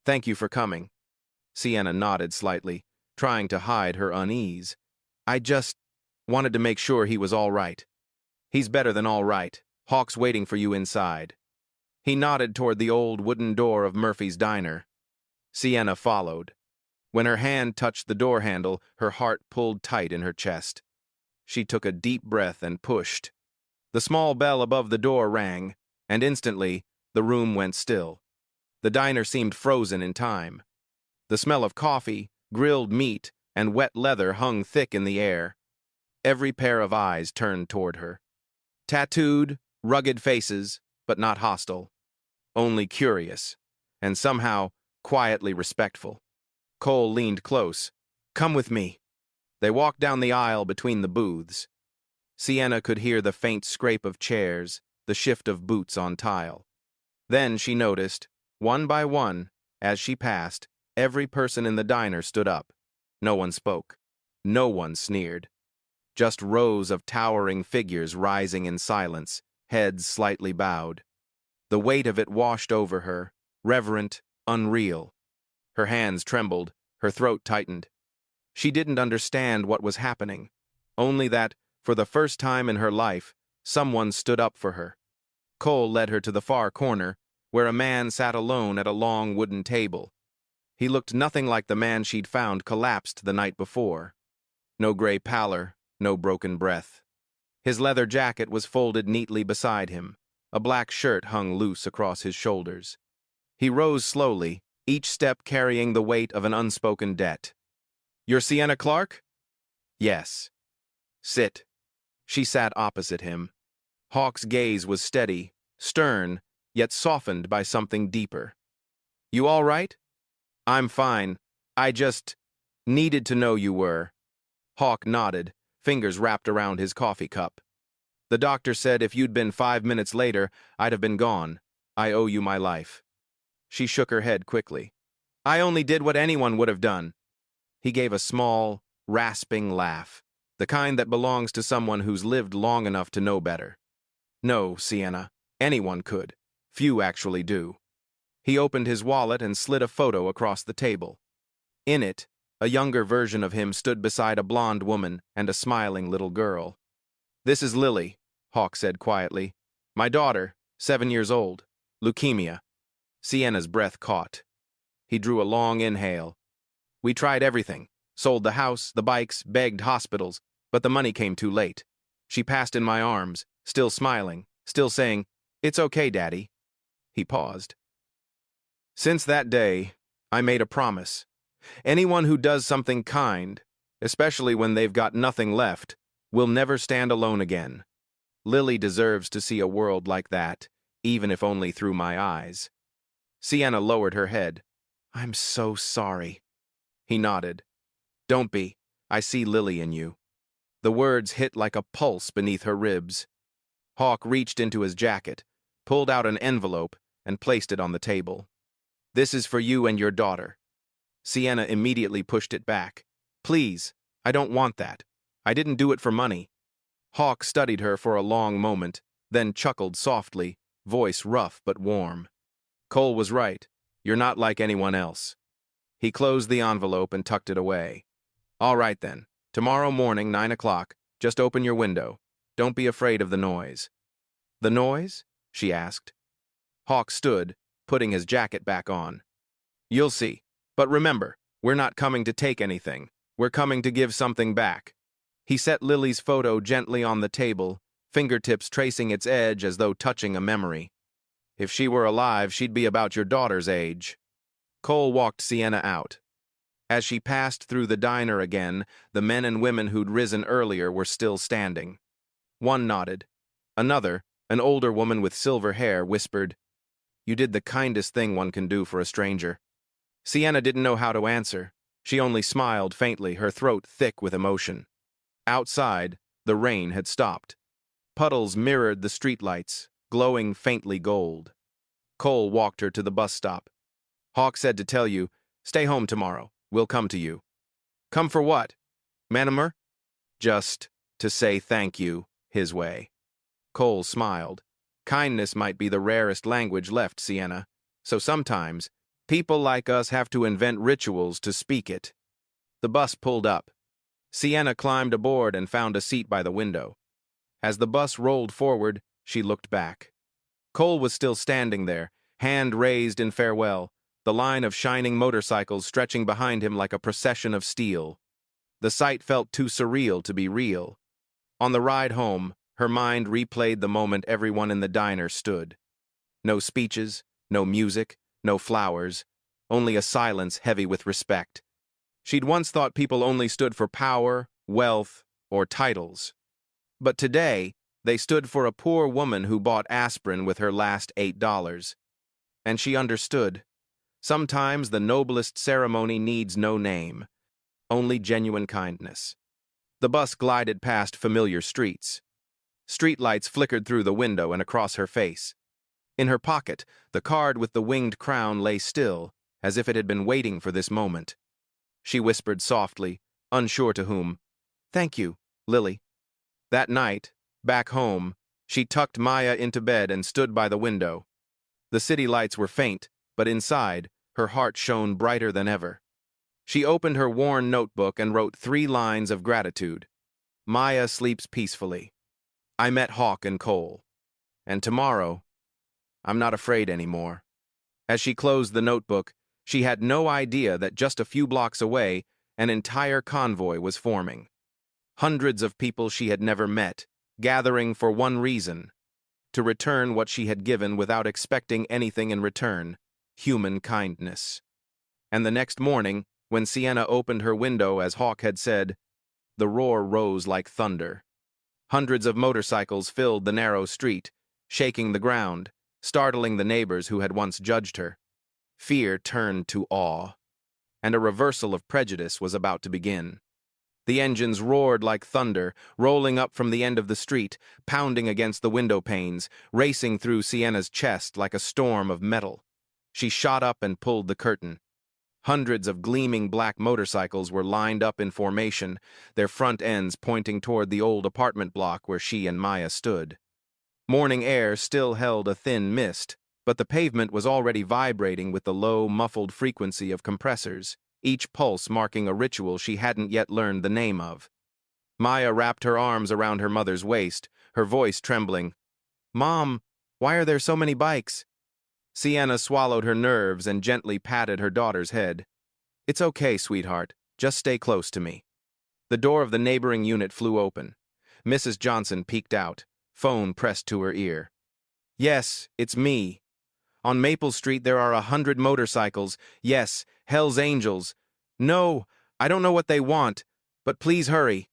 "Thank you for coming." Sienna nodded slightly, trying to hide her unease. "I just wanted to make sure he was all right." "He's better than all right. Hawk's waiting for you inside." He nodded toward the old wooden door of Murphy's Diner. Sienna followed. When her hand touched the door handle, her heart pulled tight in her chest. She took a deep breath and pushed. The small bell above the door rang, and instantly, the room went still. The diner seemed frozen in time. The smell of coffee, grilled meat, and wet leather hung thick in the air. Every pair of eyes turned toward her. Tattooed, rugged faces, but not hostile. Only curious, and somehow quietly respectful. Cole leaned close. "Come with me." They walked down the aisle between the booths. Sienna could hear the faint scrape of chairs, the shift of boots on tile. Then she noticed, one by one, as she passed, every person in the diner stood up. No one spoke. No one sneered. Just rows of towering figures rising in silence, heads slightly bowed. The weight of it washed over her, reverent, unreal. Her hands trembled, her throat tightened. She didn't understand what was happening, only that, for the first time in her life, someone stood up for her. Cole led her to the far corner, where a man sat alone at a long wooden table. He looked nothing like the man she'd found collapsed the night before. No gray pallor, no broken breath. His leather jacket was folded neatly beside him. A black shirt hung loose across his shoulders. He rose slowly, each step carrying the weight of an unspoken debt. "You're Sienna Clark?" "Yes." "Sit." She sat opposite him. Hawk's gaze was steady, stern, yet softened by something deeper. "You all right?" "I'm fine. I just needed to know you were." Hawk nodded, fingers wrapped around his coffee cup. "The doctor said if you'd been 5 minutes later, I'd have been gone. I owe you my life." She shook her head quickly. "I only did what anyone would have done." He gave a small, rasping laugh, the kind that belongs to someone who's lived long enough to know better. "No, Sienna, anyone could. Few actually do." He opened his wallet and slid a photo across the table. In it, a younger version of him stood beside a blonde woman and a smiling little girl. "This is Lilly," Hawk said quietly. "My daughter, 7 years old. Leukemia." Sienna's breath caught. He drew a long inhale. "We tried everything. Sold the house, the bikes, begged hospitals, but the money came too late." She passed in my arms, still smiling, still saying, "It's okay, Daddy." He paused. "Since that day, I made a promise. Anyone who does something kind, especially when they've got nothing left, will never stand alone again. Lilly deserves to see a world like that, even if only through my eyes." Sienna lowered her head. "I'm so sorry." He nodded. "Don't be. I see Lilly in you." The words hit like a pulse beneath her ribs. Hawk reached into his jacket, pulled out an envelope, and placed it on the table. "This is for you and your daughter." Sienna immediately pushed it back. "Please, I don't want that. I didn't do it for money." Hawk studied her for a long moment, then chuckled softly, voice rough but warm. "Cole was right. You're not like anyone else." He closed the envelope and tucked it away. "All right then. Tomorrow morning, 9 o'clock, just open your window. Don't be afraid of the noise." "The noise?" she asked. Hawk stood, putting his jacket back on. "You'll see. But remember, we're not coming to take anything. We're coming to give something back." He set Lily's photo gently on the table, fingertips tracing its edge as though touching a memory. "If she were alive, she'd be about your daughter's age." Cole walked Sienna out. As she passed through the diner again, the men and women who'd risen earlier were still standing. One nodded. Another, an older woman with silver hair, whispered, "You did the kindest thing one can do for a stranger." Sienna didn't know how to answer. She only smiled faintly, her throat thick with emotion. Outside, the rain had stopped. Puddles mirrored the streetlights, glowing faintly gold. Cole walked her to the bus stop. "Hawk said to tell you, stay home tomorrow. We'll come to you." "Come for what? Manamer?" "Just to say thank you, his way." Cole smiled. Kindness might be the rarest language left, Sienna. So sometimes, people like us have to invent rituals to speak it. The bus pulled up. Sienna climbed aboard and found a seat by the window. As the bus rolled forward, she looked back. Cole was still standing there, hand raised in farewell, the line of shining motorcycles stretching behind him like a procession of steel. The sight felt too surreal to be real. On the ride home, her mind replayed the moment everyone in the diner stood. No speeches, no music, no flowers, only a silence heavy with respect. She'd once thought people only stood for power, wealth, or titles. But today, they stood for a poor woman who bought aspirin with her last $8. And she understood. Sometimes the noblest ceremony needs no name, only genuine kindness. The bus glided past familiar streets. Streetlights flickered through the window and across her face. In her pocket, the card with the winged crown lay still, as if it had been waiting for this moment. She whispered softly, unsure to whom, "Thank you, Lilly." That night, back home, she tucked Maya into bed and stood by the window. The city lights were faint, but inside, her heart shone brighter than ever. She opened her worn notebook and wrote 3 lines of gratitude. Maya sleeps peacefully. I met Hawk and Cole. And tomorrow, I'm not afraid anymore. As she closed the notebook, she had no idea that just a few blocks away, an entire convoy was forming. Hundreds of people she had never met, gathering for one reason: to return what she had given without expecting anything in return: human kindness. And the next morning, when Sienna opened her window as Hawk had said, the roar rose like thunder. Hundreds of motorcycles filled the narrow street, shaking the ground, startling the neighbors who had once judged her. Fear turned to awe, and a reversal of prejudice was about to begin. The engines roared like thunder, rolling up from the end of the street, pounding against the window panes, racing through Sienna's chest like a storm of metal. She shot up and pulled the curtain. Hundreds of gleaming black motorcycles were lined up in formation, their front ends pointing toward the old apartment block where she and Maya stood. Morning air still held a thin mist, but the pavement was already vibrating with the low, muffled frequency of compressors, each pulse marking a ritual she hadn't yet learned the name of. Maya wrapped her arms around her mother's waist, her voice trembling. "Mom, why are there so many bikes?" Sienna swallowed her nerves and gently patted her daughter's head. "It's okay, sweetheart. Just stay close to me." The door of the neighboring unit flew open. Mrs. Johnson peeked out, phone pressed to her ear. "Yes, it's me. On Maple Street there are 100 motorcycles. Yes, Hell's Angels. No, I don't know what they want, but please hurry."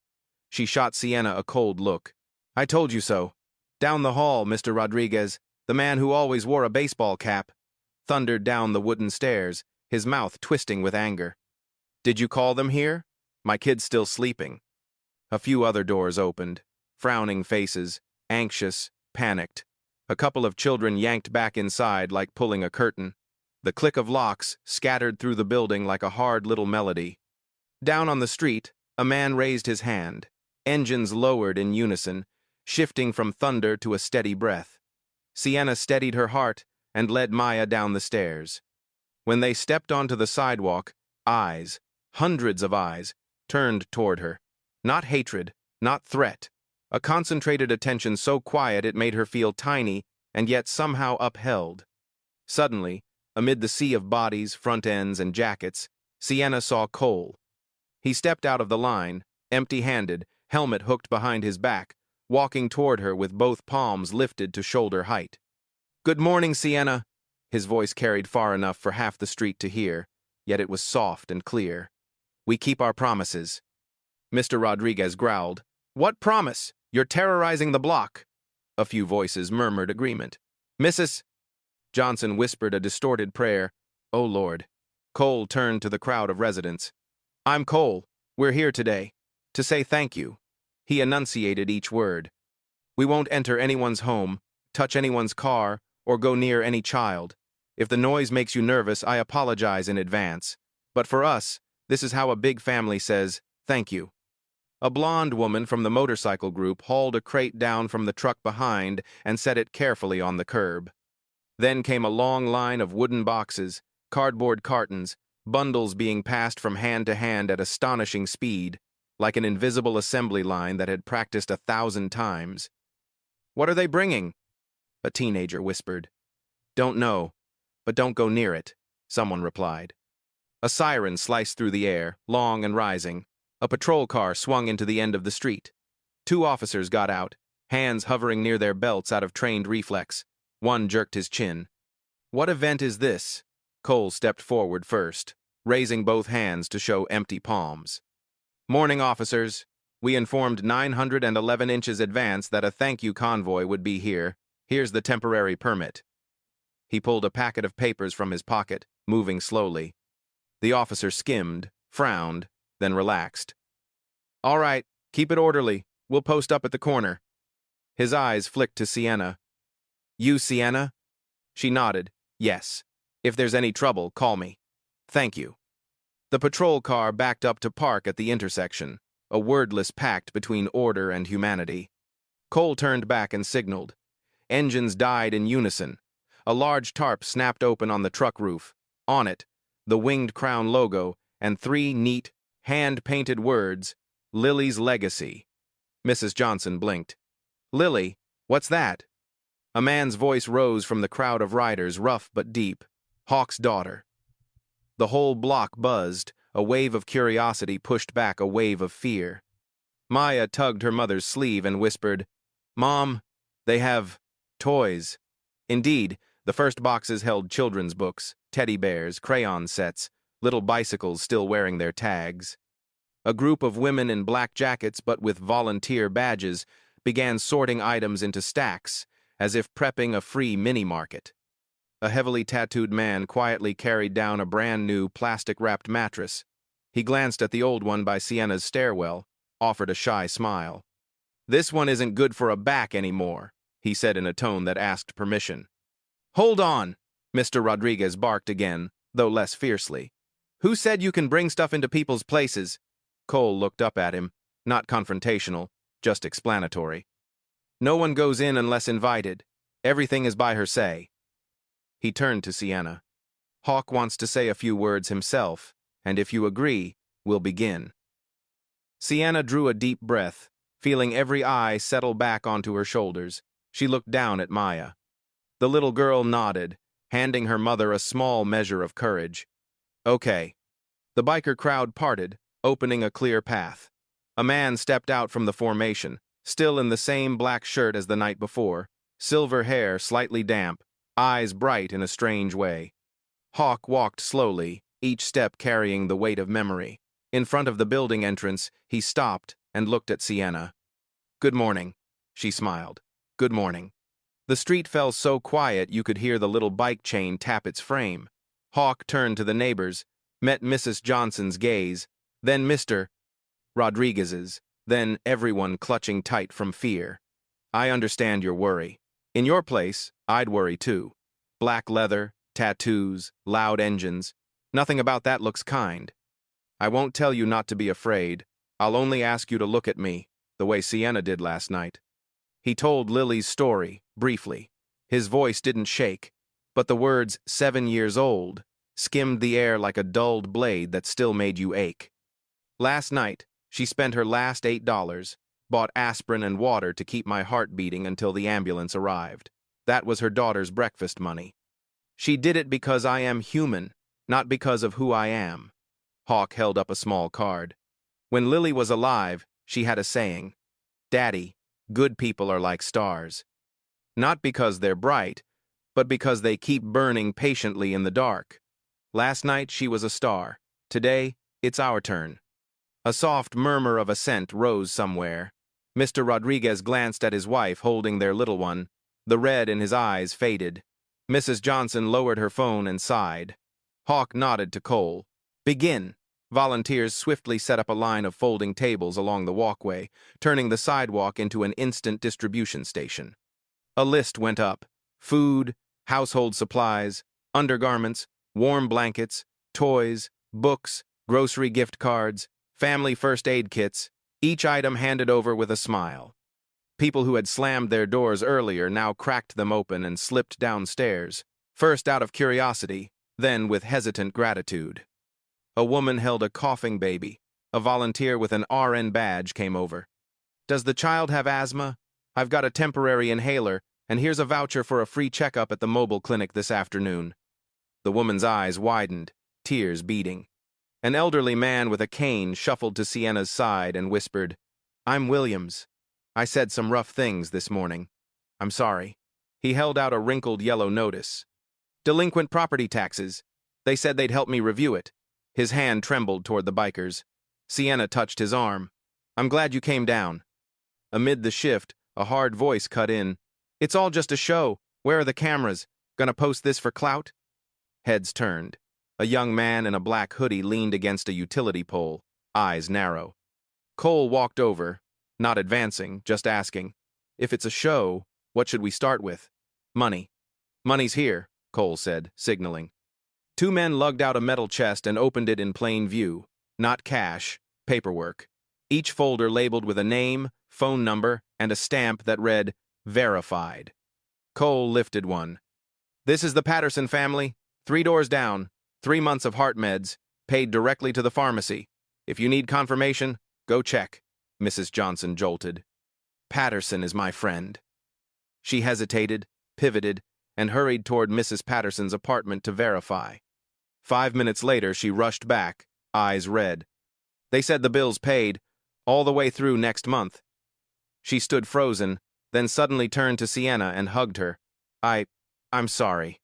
She shot Sienna a cold look. "I told you so. Down the hall, Mr. Rodriguez, the man who always wore a baseball cap," thundered down the wooden stairs, his mouth twisting with anger. "Did you call them here? My kid's still sleeping." A few other doors opened. Frowning faces, anxious, panicked. A couple of children yanked back inside like pulling a curtain. The click of locks scattered through the building like a hard little melody. Down on the street, a man raised his hand. Engines lowered in unison, shifting from thunder to a steady breath. Sienna steadied her heart and led Maya down the stairs. When they stepped onto the sidewalk, eyes, hundreds of eyes, turned toward her. Not hatred, not threat. A concentrated attention so quiet it made her feel tiny and yet somehow upheld. Suddenly, amid the sea of bodies, front ends, and jackets, Sienna saw Cole. He stepped out of the line, empty-handed, helmet hooked behind his back, walking toward her with both palms lifted to shoulder height. "Good morning, Sienna." His voice carried far enough for half the street to hear, yet it was soft and clear. "We keep our promises." Mr. Rodriguez growled, "What promise? You're terrorizing the block." A few voices murmured agreement. "Mrs. Johnson whispered a distorted prayer. "Oh, Lord." Cole turned to the crowd of residents. "I'm Cole. We're here today to say thank you." He enunciated each word. "We won't enter anyone's home, touch anyone's car, or go near any child. If the noise makes you nervous, I apologize in advance. But for us, this is how a big family says thank you." A blonde woman from the motorcycle group hauled a crate down from the truck behind and set it carefully on the curb. Then came a long line of wooden boxes, cardboard cartons, bundles being passed from hand to hand at astonishing speed, like an invisible assembly line that had practiced 1,000 times. "What are they bringing?" a teenager whispered. "Don't know, but don't go near it," someone replied. A siren sliced through the air, long and rising. A patrol car swung into the end of the street. 2 officers got out, hands hovering near their belts out of trained reflex. One jerked his chin. "What event is this?" Cole stepped forward first, raising both hands to show empty palms. "Morning, officers. We informed 911 inches advance that a thank-you convoy would be here. Here's the temporary permit." He pulled a packet of papers from his pocket, moving slowly. The officer skimmed, frowned, then relaxed. All right, keep it orderly. We'll post up at the corner. His eyes flicked to Sienna. You, Sienna? She nodded. Yes. If there's any trouble, call me. Thank you. The patrol car backed up to park at the intersection, a wordless pact between order and humanity. Cole turned back and signaled. Engines died in unison. A large tarp snapped open on the truck roof. On it, the Winged Crown logo and 3 neat, hand-painted words, Lilly's Legacy. Mrs. Johnson blinked. Lilly, what's that? A man's voice rose from the crowd of riders, rough but deep. Hawk's daughter. The whole block buzzed, a wave of curiosity pushed back a wave of fear. Maya tugged her mother's sleeve and whispered, Mom, they have toys. Indeed, the first boxes held children's books, teddy bears, crayon sets, little bicycles still wearing their tags. A group of women in black jackets but with volunteer badges began sorting items into stacks, as if prepping a free mini-market. A heavily tattooed man quietly carried down a brand-new plastic-wrapped mattress. He glanced at the old one by Sienna's stairwell, offered a shy smile. This one isn't good for a back anymore, he said in a tone that asked permission. Hold on, Mr. Rodriguez barked again, though less fiercely. Who said you can bring stuff into people's places? Cole looked up at him, not confrontational, just explanatory. No one goes in unless invited. Everything is by her say. He turned to Sienna. Hawk wants to say a few words himself, and if you agree, we'll begin. Sienna drew a deep breath, feeling every eye settle back onto her shoulders. She looked down at Maya. The little girl nodded, handing her mother a small measure of courage. Okay. The biker crowd parted, opening a clear path. A man stepped out from the formation, still in the same black shirt as the night before, silver hair slightly damp, eyes bright in a strange way. Hawk walked slowly, each step carrying the weight of memory. In front of the building entrance, he stopped and looked at Sienna. Good morning, she smiled. Good morning. The street fell so quiet you could hear the little bike chain tap its frame. Hawk turned to the neighbors, met Mrs. Johnson's gaze, then Mr. Rodriguez's, then everyone clutching tight from fear. I understand your worry. In your place, I'd worry too. Black leather, tattoos, loud engines. Nothing about that looks kind. I won't tell you not to be afraid. I'll only ask you to look at me, the way Sienna did last night. He told Lily's story, briefly. His voice didn't shake, but the words 7 years old skimmed the air like a dulled blade that still made you ache. Last night, she spent her last $8, bought aspirin and water to keep my heart beating until the ambulance arrived. That was her daughter's breakfast money. She did it because I am human, not because of who I am. Hawk held up a small card. When Lily was alive, she had a saying, Daddy, good people are like stars. Not because they're bright, but because they keep burning patiently in the dark. Last night she was a star. Today, it's our turn. A soft murmur of assent rose somewhere. Mr. Rodriguez glanced at his wife holding their little one. The red in his eyes faded. Mrs. Johnson lowered her phone and sighed. Hawk nodded to Cole. Begin. Volunteers swiftly set up a line of folding tables along the walkway, turning the sidewalk into an instant distribution station. A list went up. Food, household supplies, undergarments, warm blankets, toys, books, grocery gift cards, family first aid kits, each item handed over with a smile. People who had slammed their doors earlier now cracked them open and slipped downstairs, first out of curiosity, then with hesitant gratitude. A woman held a coughing baby. A volunteer with an RN badge came over. Does the child have asthma? I've got a temporary inhaler, and here's a voucher for a free checkup at the mobile clinic this afternoon. The woman's eyes widened, tears beading. An elderly man with a cane shuffled to Sienna's side and whispered, I'm Williams. I said some rough things this morning. I'm sorry. He held out a wrinkled yellow notice. Delinquent property taxes. They said they'd help me review it. His hand trembled toward the bikers. Sienna touched his arm. I'm glad you came down. Amid the shift, a hard voice cut in. It's all just a show. Where are the cameras? Gonna post this for clout? Heads turned. A young man in a black hoodie leaned against a utility pole, eyes narrow. Cole walked over, not advancing, just asking, "If it's a show, what should we start with?" "Money. Money's here," Cole said, signaling. Two men lugged out a metal chest and opened it in plain view. Not cash, paperwork. Each folder labeled with a name, phone number, and a stamp that read, "Verified." Cole lifted one. "This is the Patterson family. 3 doors down. 3 months of heart meds, paid directly to the pharmacy. If you need confirmation, go check," Mrs. Johnson jolted. "Patterson is my friend." She hesitated, pivoted, and hurried toward Mrs. Patterson's apartment to verify. 5 minutes later, she rushed back, eyes red. "They said the bill's paid, all the way through next month." She stood frozen, then suddenly turned to Sienna and hugged her. I'm sorry.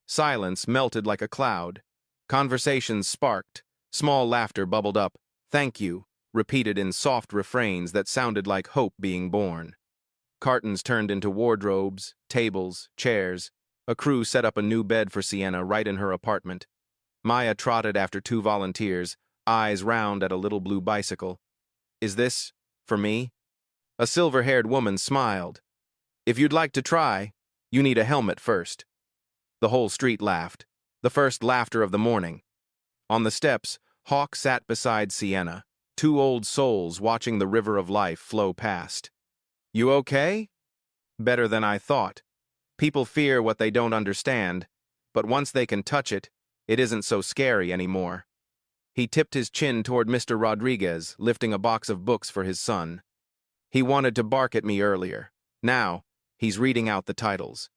Silence melted like a cloud. Conversations sparked. Small laughter bubbled up. "Thank you," repeated in soft refrains that sounded like hope being born. Cartons turned into wardrobes, tables, chairs. A crew set up a new bed for Sienna right in her apartment. Maya trotted after 2 volunteers, eyes round at a little blue bicycle. "Is this for me?" A silver-haired woman smiled. "If you'd like to try, you need a helmet first." The whole street laughed, the first laughter of the morning. On the steps, Hawk sat beside Sienna, 2 old souls watching the river of life flow past. "You okay?" "Better than I thought. People fear what they don't understand, but once they can touch it, it isn't so scary anymore." He tipped his chin toward Mr. Rodriguez, lifting a box of books for his son. "He wanted to bark at me earlier. Now, he's reading out the titles."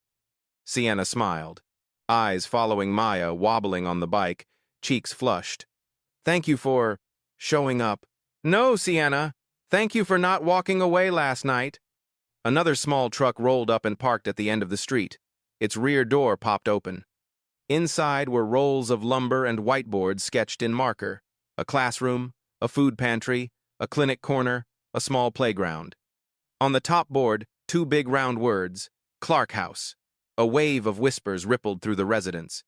Sienna smiled, eyes following Maya wobbling on the bike, cheeks flushed. "Thank you for showing up." "No, Sienna. Thank you for not walking away last night." Another small truck rolled up and parked at the end of the street. Its rear door popped open. Inside were rolls of lumber and whiteboards sketched in marker, a classroom, a food pantry, a clinic corner, a small playground. On the top board, 2 big round words, "Clark House." A wave of whispers rippled through the residence.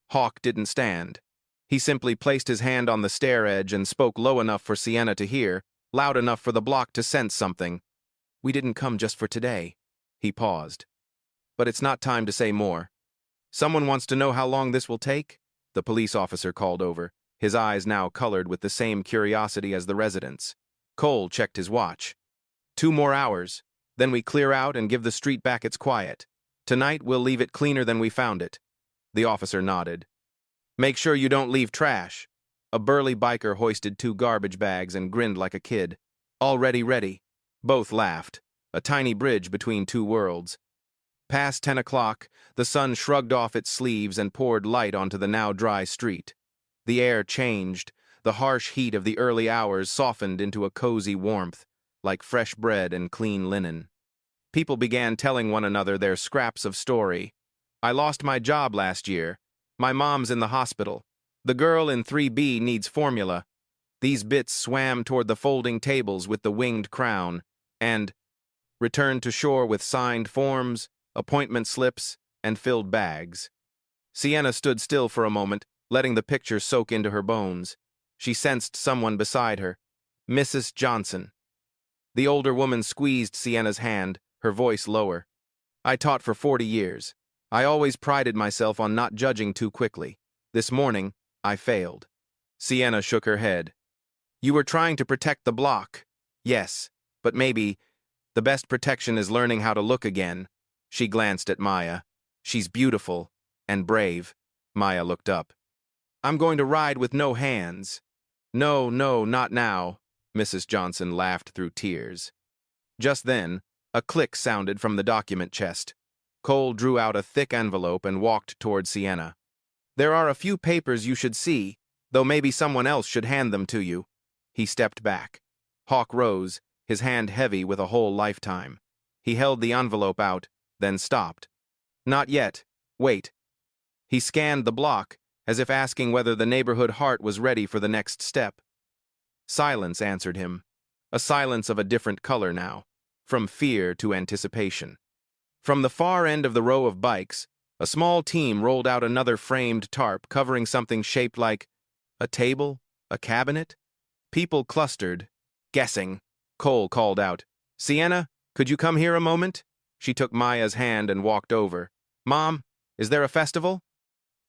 Hawk didn't stand. He simply placed his hand on the stair edge and spoke low enough for Sienna to hear, loud enough for the block to sense something. "We didn't come just for today." He paused. "But it's not time to say more. Someone wants to know how long this will take?" The police officer called over, his eyes now colored with the same curiosity as the residents. Cole checked his watch. 2 more hours, then we clear out and give the street back its quiet. Tonight we'll leave it cleaner than we found it." The officer nodded. "Make sure you don't leave trash." A burly biker hoisted 2 garbage bags and grinned like a kid. "Already ready." Both laughed, a tiny bridge between 2 worlds. Past 10 o'clock, the sun shrugged off its sleeves and poured light onto the now dry street. The air changed. The harsh heat of the early hours softened into a cozy warmth, like fresh bread and clean linen. People began telling one another their scraps of story. "I lost my job last year. My mom's in the hospital. The girl in 3B needs formula." These bits swam toward the folding tables with the winged crown, and returned to shore with signed forms, appointment slips, and filled bags. Sienna stood still for a moment, letting the picture soak into her bones. She sensed someone beside her. Mrs. Johnson. The older woman squeezed Sienna's hand, her voice lower. "I taught for 40 years. I always prided myself on not judging too quickly. This morning, I failed." Sienna shook her head. "You were trying to protect the block." "Yes, but maybe the best protection is learning how to look again." She glanced at Maya. "She's beautiful and brave." Maya looked up. "I'm going to ride with no hands." No, not now." Mrs. Johnson laughed through tears. Just then, a click sounded from the document chest. Cole drew out a thick envelope and walked toward Sienna. "There are a few papers you should see, though maybe someone else should hand them to you." He stepped back. Hawk rose, his hand heavy with a whole lifetime. He held the envelope out, then stopped. "Not yet. Wait." He scanned the block, as if asking whether the neighborhood heart was ready for the next step. Silence answered him, a silence of a different color now, from fear to anticipation. From the far end of the row of bikes, A small team rolled out another framed tarp covering something shaped like a table, a cabinet. People clustered, guessing. Cole called out, "Sienna, could you come here a moment?" She took Maya's hand and walked over. "Mom, is there a festival?"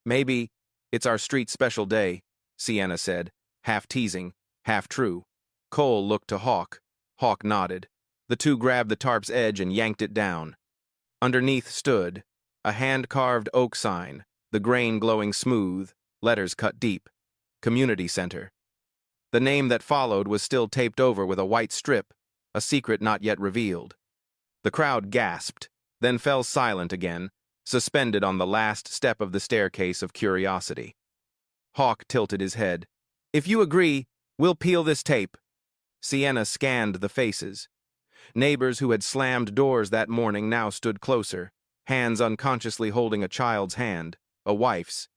"Maybe. It's our street special day," Sienna said, half teasing, half true. Cole looked to Hawk. Hawk nodded. The two grabbed the tarp's edge and yanked it down. Underneath stood a hand-carved oak sign, the grain glowing smooth, letters cut deep. Community Center. The name that followed was still taped over with a white strip, a secret not yet revealed. The crowd gasped, then fell silent again, suspended on the last step of the staircase of curiosity. Hawk tilted his head. "If you agree, we'll peel this tape." Sienna scanned the faces. Neighbors who had slammed doors that morning now stood closer, hands unconsciously holding a child's hand, a wife's,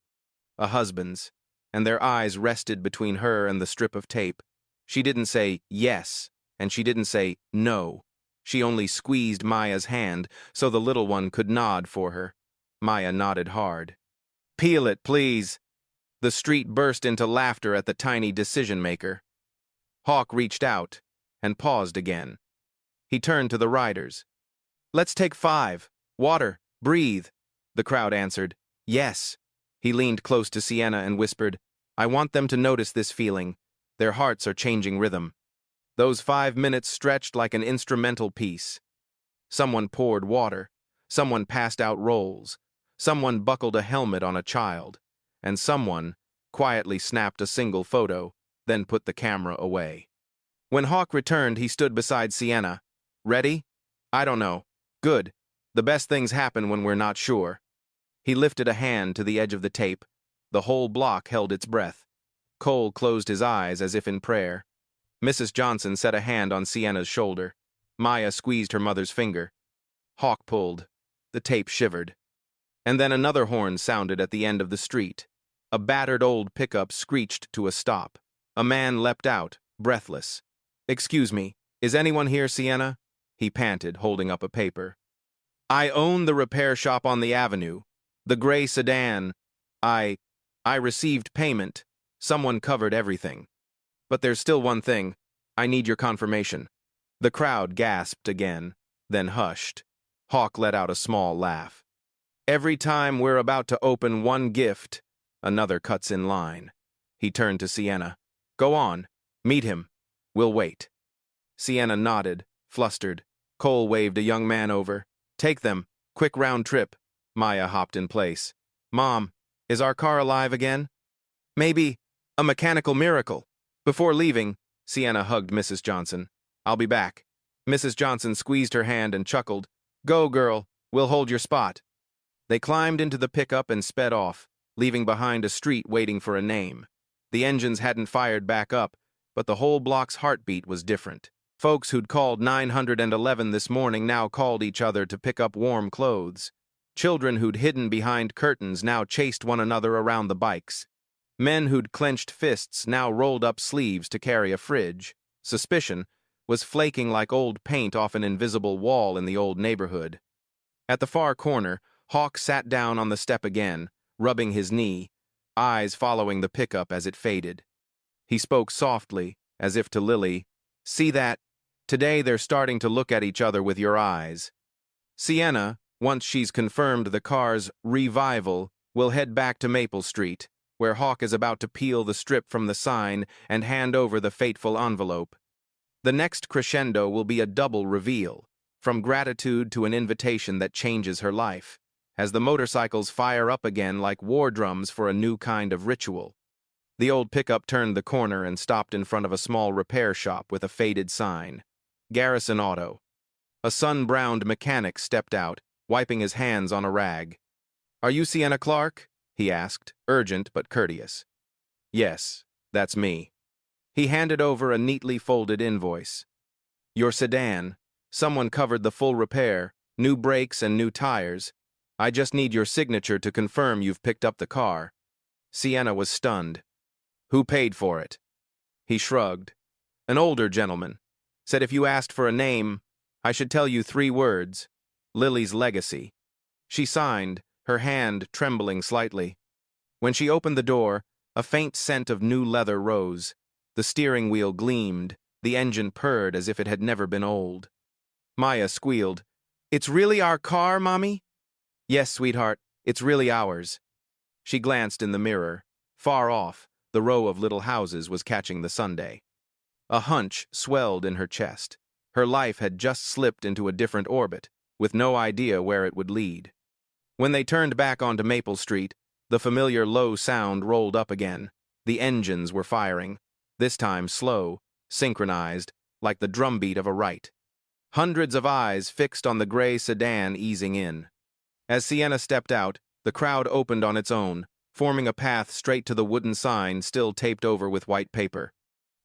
a husband's, and their eyes rested between her and the strip of tape. She didn't say yes, and she didn't say no. She only squeezed Maya's hand so the little one could nod for her. Maya nodded hard. "Peel it, please." The street burst into laughter at the tiny decision-maker. Hawk reached out and paused again. He turned to the riders. "Let's take 5. Water. Breathe." The crowd answered, "Yes." He leaned close to Sienna and whispered, "I want them to notice this feeling. Their hearts are changing rhythm." Those 5 minutes stretched like an instrumental piece. Someone poured water. Someone passed out rolls. Someone buckled a helmet on a child. And someone quietly snapped a single photo, then put the camera away. When Hawk returned, he stood beside Sienna. "Ready?" "I don't know." "Good. The best things happen when we're not sure." He lifted a hand to the edge of the tape. The whole block held its breath. Cole closed his eyes as if in prayer. Mrs. Johnson set a hand on Sienna's shoulder. Maya squeezed her mother's finger. Hawk pulled. The tape shivered. And then another horn sounded at the end of the street. A battered old pickup screeched to a stop. A man leapt out, breathless. "Excuse me, is anyone here, Sienna?" He panted, holding up a paper. "I own the repair shop on the avenue. The gray sedan. I received payment. Someone covered everything. But there's still one thing. I need your confirmation." The crowd gasped again, then hushed. Hawk let out a small laugh. "Every time we're about to open one gift, another cuts in line." He turned to Sienna. "Go on. Meet him. We'll wait." Sienna nodded, flustered. Cole waved a young man over. "Take them. Quick round trip." Maya hopped in place. "Mom, is our car alive again?" "Maybe a mechanical miracle." Before leaving, Sienna hugged Mrs. Johnson. "I'll be back." Mrs. Johnson squeezed her hand and chuckled. "Go, girl. We'll hold your spot." They climbed into the pickup and sped off, leaving behind a street waiting for a name. The engines hadn't fired back up, but the whole block's heartbeat was different. Folks who'd called 911 this morning now called each other to pick up warm clothes. Children who'd hidden behind curtains now chased one another around the bikes. Men who'd clenched fists now rolled up sleeves to carry a fridge. Suspicion was flaking like old paint off an invisible wall in the old neighborhood. At the far corner, Hawk sat down on the step again, rubbing his knee, eyes following the pickup as it faded. He spoke softly, as if to Lilly. "See that? Today they're starting to look at each other with your eyes. Sienna, once she's confirmed the car's revival, will head back to Maple Street, where Hawk is about to peel the strip from the sign and hand over the fateful envelope. The next crescendo will be a double reveal, from gratitude to an invitation that changes her life, as the motorcycles fire up again like war drums for a new kind of ritual. The old pickup turned the corner and stopped in front of a small repair shop with a faded sign. Garrison Auto. A sun-browned mechanic stepped out, wiping his hands on a rag. "Are you Sienna Clark?" he asked, urgent but courteous. "Yes, that's me." He handed over a neatly folded invoice. "Your sedan. Someone covered the full repair, new brakes and new tires. I just need your signature to confirm you've picked up the car." Sienna was stunned. "Who paid for it?" He shrugged. "An older gentleman. Said if you asked for a name, I should tell you 3 words. Lilly's legacy." She signed, her hand trembling slightly. When she opened the door, a faint scent of new leather rose. The steering wheel gleamed, the engine purred as if it had never been old. Maya squealed, "It's really our car, Mommy?" "Yes, sweetheart, it's really ours." She glanced in the mirror. Far off, the row of little houses was catching the Sunday. A hunch swelled in her chest. Her life had just slipped into a different orbit, with no idea where it would lead. When they turned back onto Maple Street, the familiar low sound rolled up again. The engines were firing, this time slow, synchronized, like the drumbeat of a rite. Hundreds of eyes fixed on the gray sedan easing in. As Sienna stepped out, the crowd opened on its own, forming a path straight to the wooden sign still taped over with white paper.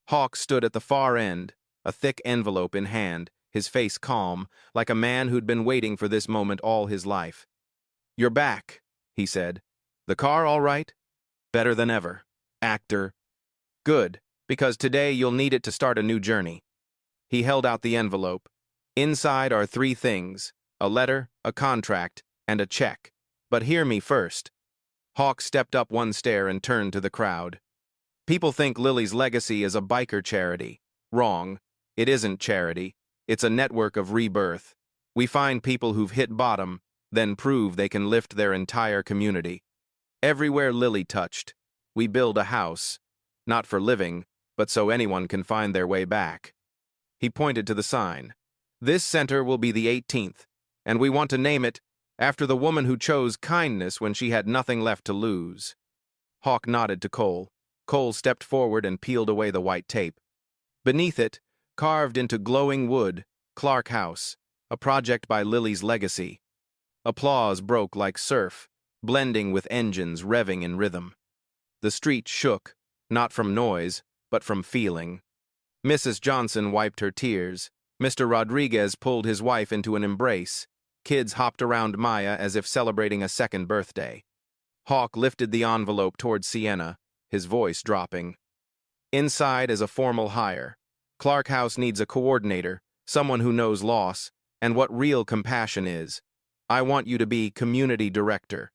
Hawk stood at the far end, a thick envelope in hand, his face calm, like a man who'd been waiting for this moment all his life. "You're back," he said. "The car all right?" "Better than ever. Actor." "Good, because today you'll need it to start a new journey." He held out the envelope. "Inside are 3 things, a letter, a contract, and a check. But hear me first." Hawk stepped up one stair and turned to the crowd. "People think Lilly's legacy is a biker charity. Wrong. It isn't charity. It's a network of rebirth. We find people who've hit bottom, then prove they can lift their entire community. Everywhere Lilly touched, we build a house, not for living, but so anyone can find their way back." He pointed to the sign. "This center will be the 18th, and we want to name it after the woman who chose kindness when she had nothing left to lose." Hawk nodded to Cole. Cole stepped forward and peeled away the white tape. Beneath it, carved into glowing wood, Clark House, a project by Lilly's legacy. Applause broke like surf, blending with engines revving in rhythm. The street shook, not from noise, but from feeling. Mrs. Johnson wiped her tears. Mr. Rodriguez pulled his wife into an embrace. Kids hopped around Maya as if celebrating a second birthday. Hawk lifted the envelope toward Sienna, his voice dropping. "Inside is a formal hire. Clark House needs a coordinator, someone who knows loss, and what real compassion is. I want you to be community director."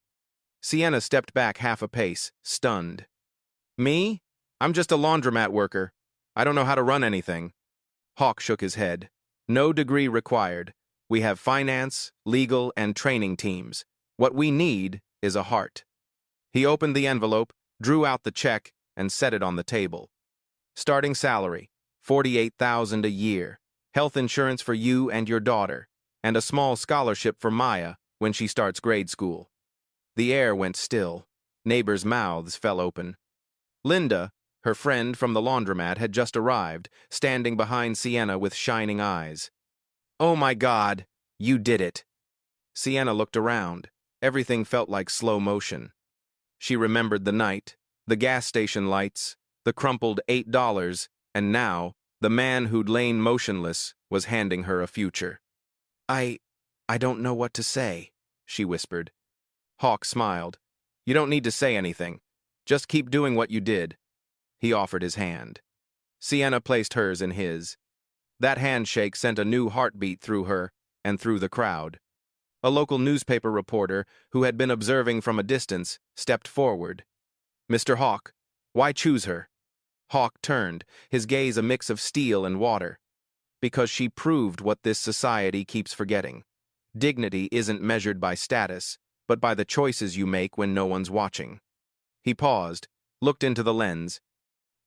Sienna stepped back half a pace, stunned. "Me? I'm just a laundromat worker. I don't know how to run anything." Hawk shook his head. "No degree required. We have finance, legal, and training teams. What we need is a heart." He opened the envelope, drew out the check, and set it on the table. "Starting salary, $48,000 a year. Health insurance for you and your daughter, and a small scholarship for Maya when she starts grade school." The air went still. Neighbors' mouths fell open. Linda, her friend from the laundromat, had just arrived, standing behind Sienna with shining eyes. "Oh my God, you did it." Sienna looked around. Everything felt like slow motion. She remembered the night, the gas station lights, the crumpled $8, and now, the man who'd lain motionless was handing her a future. I don't know what to say," she whispered. Hawk smiled. "You don't need to say anything. Just keep doing what you did." He offered his hand. Sienna placed hers in his. That handshake sent a new heartbeat through her and through the crowd. A local newspaper reporter, who had been observing from a distance, stepped forward. "Mr. Hawk, why choose her?" Hawk turned, his gaze a mix of steel and water. "Because she proved what this society keeps forgetting. Dignity isn't measured by status, but by the choices you make when no one's watching." He paused, looked into the lens.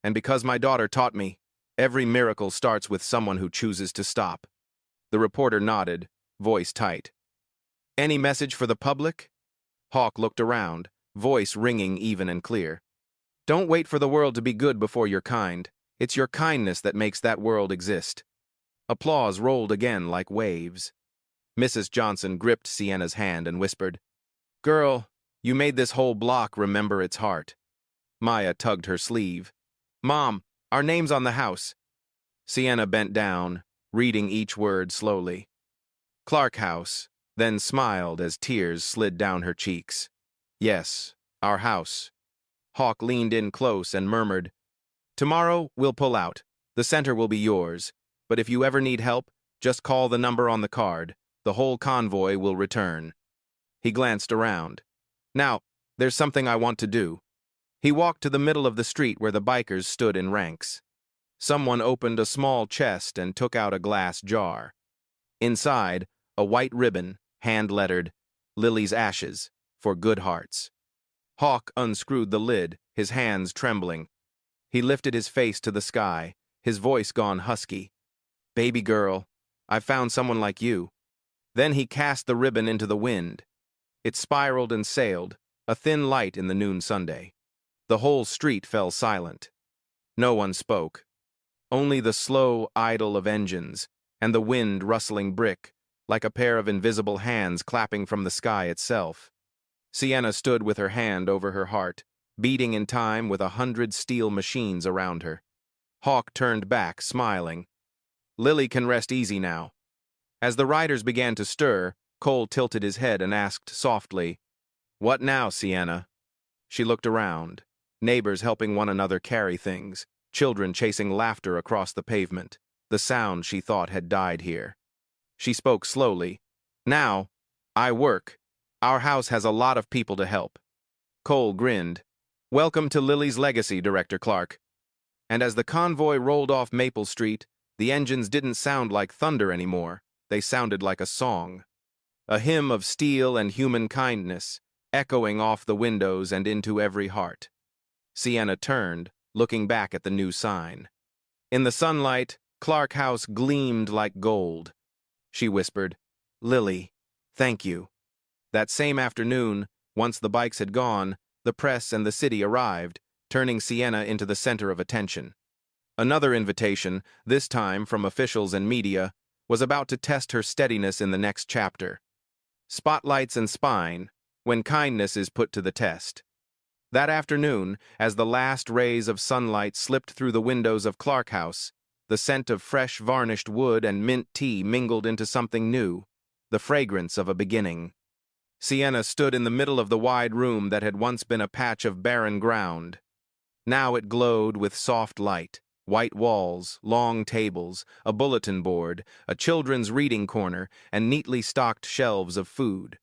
"And because my daughter taught me, every miracle starts with someone who chooses to stop." The reporter nodded, voice tight. "Any message for the public?" Hawk looked around, voice ringing even and clear. "Don't wait for the world to be good before you're kind. It's your kindness that makes that world exist." Applause rolled again like waves. Mrs. Johnson gripped Sienna's hand and whispered, "Girl, you made this whole block remember its heart." Maya tugged her sleeve. "Mom, our name's on the house." Sienna bent down, reading each word slowly. "Clark House," then smiled as tears slid down her cheeks. "Yes, our house." Hawk leaned in close and murmured, "Tomorrow we'll pull out. The center will be yours. But if you ever need help, just call the number on the card. The whole convoy will return." He glanced around. Now, there's something I want to do. He walked to the middle of the street where the bikers stood in ranks. Someone opened a small chest and took out a glass jar. Inside, a white ribbon, hand-lettered, Lily's ashes, for good hearts. Hawk unscrewed the lid, his hands trembling. He lifted his face to the sky, his voice gone husky. Baby girl, I found someone like you. Then he cast the ribbon into the wind. It spiraled and sailed, a thin light in the noon Sunday. The whole street fell silent. No one spoke. Only the slow idle of engines, and the wind rustling brick, like a pair of invisible hands clapping from the sky itself. Sienna stood with her hand over her heart, beating in time with 100 steel machines around her. Hawk turned back, smiling. Lily can rest easy now. As the riders began to stir, Cole tilted his head and asked softly, "What now, Sienna?" She looked around. Neighbors helping one another carry things, children chasing laughter across the pavement. The sound she thought had died here. She spoke slowly. "Now, I work. Our house has a lot of people to help." Cole grinned. "Welcome to Lily's legacy, Director Clark." And as the convoy rolled off Maple Street, the engines didn't sound like thunder anymore. They sounded like a song. A hymn of steel and human kindness, echoing off the windows and into every heart. Sienna turned, looking back at the new sign. In the sunlight, Clark House gleamed like gold. She whispered, "Lily, thank you." That same afternoon, once the bikes had gone, the press and the city arrived, turning Sienna into the center of attention. Another invitation, this time from officials and media, was about to test her steadiness in the next chapter. Spotlights and spine, when kindness is put to the test. That afternoon, as the last rays of sunlight slipped through the windows of Clark House, the scent of fresh varnished wood and mint tea mingled into something new, the fragrance of a beginning. Sienna stood in the middle of the wide room that had once been a patch of barren ground. Now it glowed with soft light, white walls, long tables, a bulletin board, a children's reading corner, and neatly stocked shelves of food.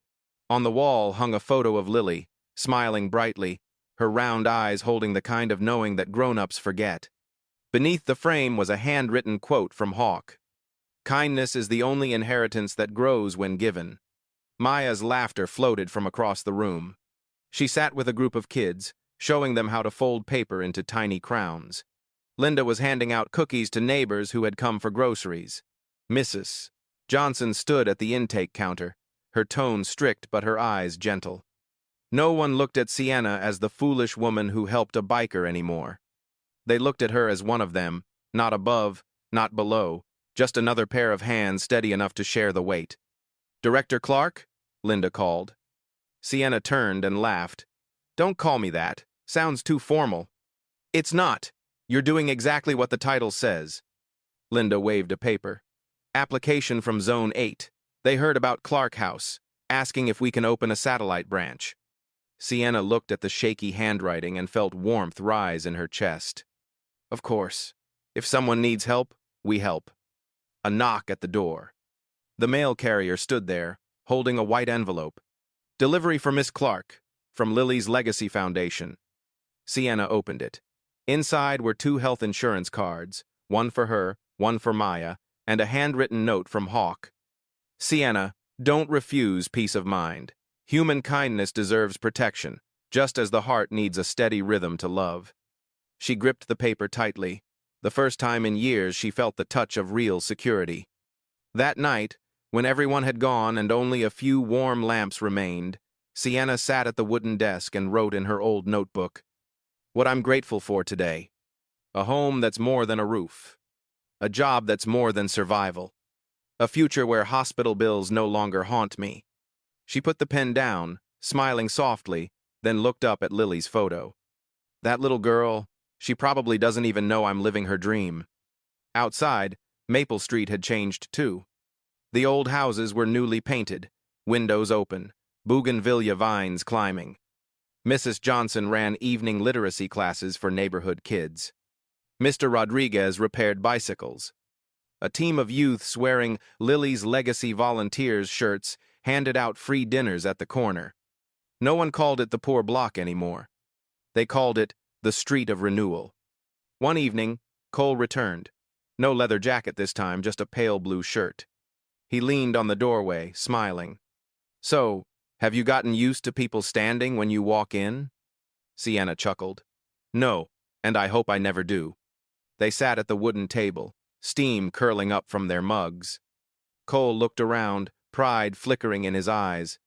On the wall hung a photo of Lily, smiling brightly, her round eyes holding the kind of knowing that grown-ups forget. Beneath the frame was a handwritten quote from Hawk. "Kindness is the only inheritance that grows when given." Maya's laughter floated from across the room. She sat with a group of kids, showing them how to fold paper into tiny crowns. Linda was handing out cookies to neighbors who had come for groceries. Mrs. Johnson stood at the intake counter, her tone strict but her eyes gentle. No one looked at Sienna as the foolish woman who helped a biker anymore. They looked at her as one of them, not above, not below, just another pair of hands steady enough to share the weight. "Director Clark?" Linda called. Sienna turned and laughed. "Don't call me that. Sounds too formal." "It's not. You're doing exactly what the title says." Linda waved a paper. "Application from Zone 8. They heard about Clark House, asking if we can open a satellite branch." Sienna looked at the shaky handwriting and felt warmth rise in her chest. "Of course. If someone needs help, we help." A knock at the door. The mail carrier stood there, holding a white envelope. "Delivery for Miss Clark, from Lily's Legacy Foundation." Sienna opened it. Inside were 2 health insurance cards, one for her, one for Maya, and a handwritten note from Hawk. "Sienna, don't refuse peace of mind. Human kindness deserves protection, just as the heart needs a steady rhythm to love." She gripped the paper tightly. The first time in years she felt the touch of real security. That night, when everyone had gone and only a few warm lamps remained, Sienna sat at the wooden desk and wrote in her old notebook, "What I'm grateful for today. A home that's more than a roof. A job that's more than survival. A future where hospital bills no longer haunt me." She put the pen down, smiling softly, then looked up at Lily's photo. "That little girl, she probably doesn't even know I'm living her dream." Outside, Maple Street had changed too. The old houses were newly painted, windows open, bougainvillea vines climbing. Mrs. Johnson ran evening literacy classes for neighborhood kids. Mr. Rodriguez repaired bicycles. A team of youths wearing Lily's Legacy Volunteers shirts handed out free dinners at the corner. No one called it the poor block anymore. They called it the Street of Renewal. One evening, Cole returned. No leather jacket this time, just a pale blue shirt. He leaned on the doorway, smiling. "So, have you gotten used to people standing when you walk in?" Sienna chuckled. "No, and I hope I never do." They sat at the wooden table, steam curling up from their mugs. Cole looked around, pride flickering in his eyes.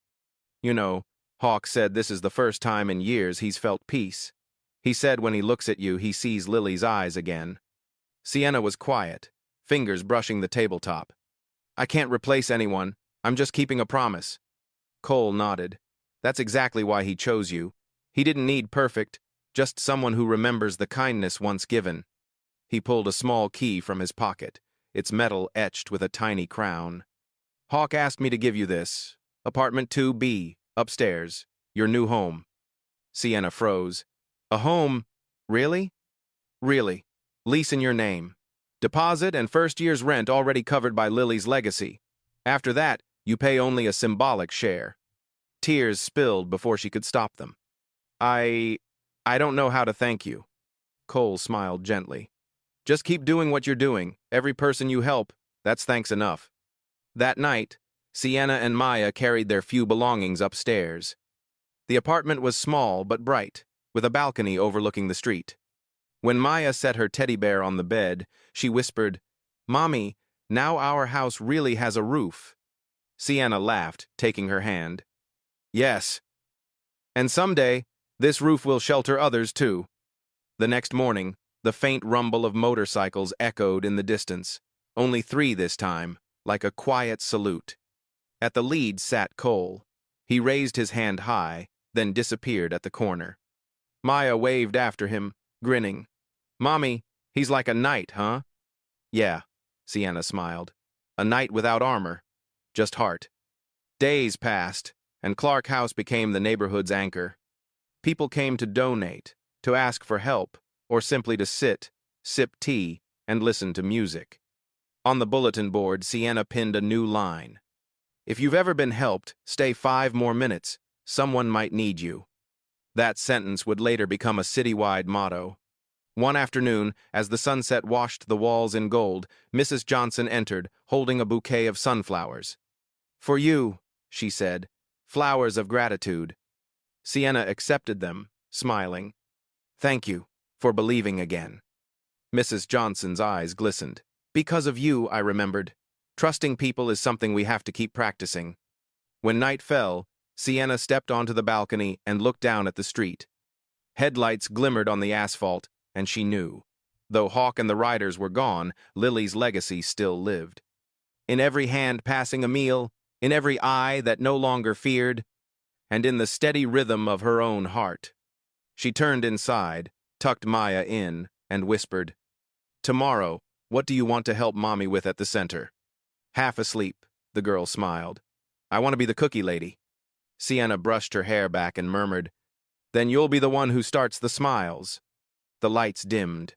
"You know, Hawk said this is the first time in years he's felt peace. He said when he looks at you, he sees Lily's eyes again." Sienna was quiet, fingers brushing the tabletop. "I can't replace anyone. I'm just keeping a promise." Cole nodded. "That's exactly why he chose you. He didn't need perfect, just someone who remembers the kindness once given." He pulled a small key from his pocket, its metal etched with a tiny crown. "Hawk asked me to give you this. Apartment 2B, upstairs. Your new home." Sienna froze. "A home? Really?" "Really. Lease in your name. Deposit and first year's rent already covered by Lily's legacy. After that, you pay only a symbolic share." Tears spilled before she could stop them. I don't know how to thank you." Cole smiled gently. "Just keep doing what you're doing. Every person you help, that's thanks enough." That night, Sienna and Maya carried their few belongings upstairs. The apartment was small but bright, with a balcony overlooking the street. When Maya set her teddy bear on the bed, she whispered, "Mommy, now our house really has a roof." Sienna laughed, taking her hand. "Yes. And someday, this roof will shelter others too." The next morning, the faint rumble of motorcycles echoed in the distance. Only 3 this time, like a quiet salute. At the lead sat Cole. He raised his hand high, then disappeared at the corner. Maya waved after him, grinning. "Mommy, he's like a knight, huh?" "Yeah," Sienna smiled. "A knight without armor. Just heart." Days passed, and Clark House became the neighborhood's anchor. People came to donate, to ask for help, or simply to sit, sip tea, and listen to music. On the bulletin board, Sienna pinned a new line. "If you've ever been helped, stay 5 more minutes. Someone might need you." That sentence would later become a citywide motto. One afternoon, as the sunset washed the walls in gold, Mrs. Johnson entered, holding a bouquet of sunflowers. "For you," she said, "flowers of gratitude." Sienna accepted them, smiling. "Thank you for believing again." Mrs. Johnson's eyes glistened. "Because of you, I remembered. Trusting people is something we have to keep practicing." When night fell, Sienna stepped onto the balcony and looked down at the street. Headlights glimmered on the asphalt, and she knew. Though Hawk and the riders were gone, Lily's legacy still lived. In every hand passing a meal, in every eye that no longer feared, and in the steady rhythm of her own heart. She turned inside, tucked Maya in, and whispered, "Tomorrow, what do you want to help Mommy with at the center?" Half asleep, the girl smiled. "I want to be the cookie lady." Sienna brushed her hair back and murmured, "Then you'll be the one who starts the smiles." The lights dimmed.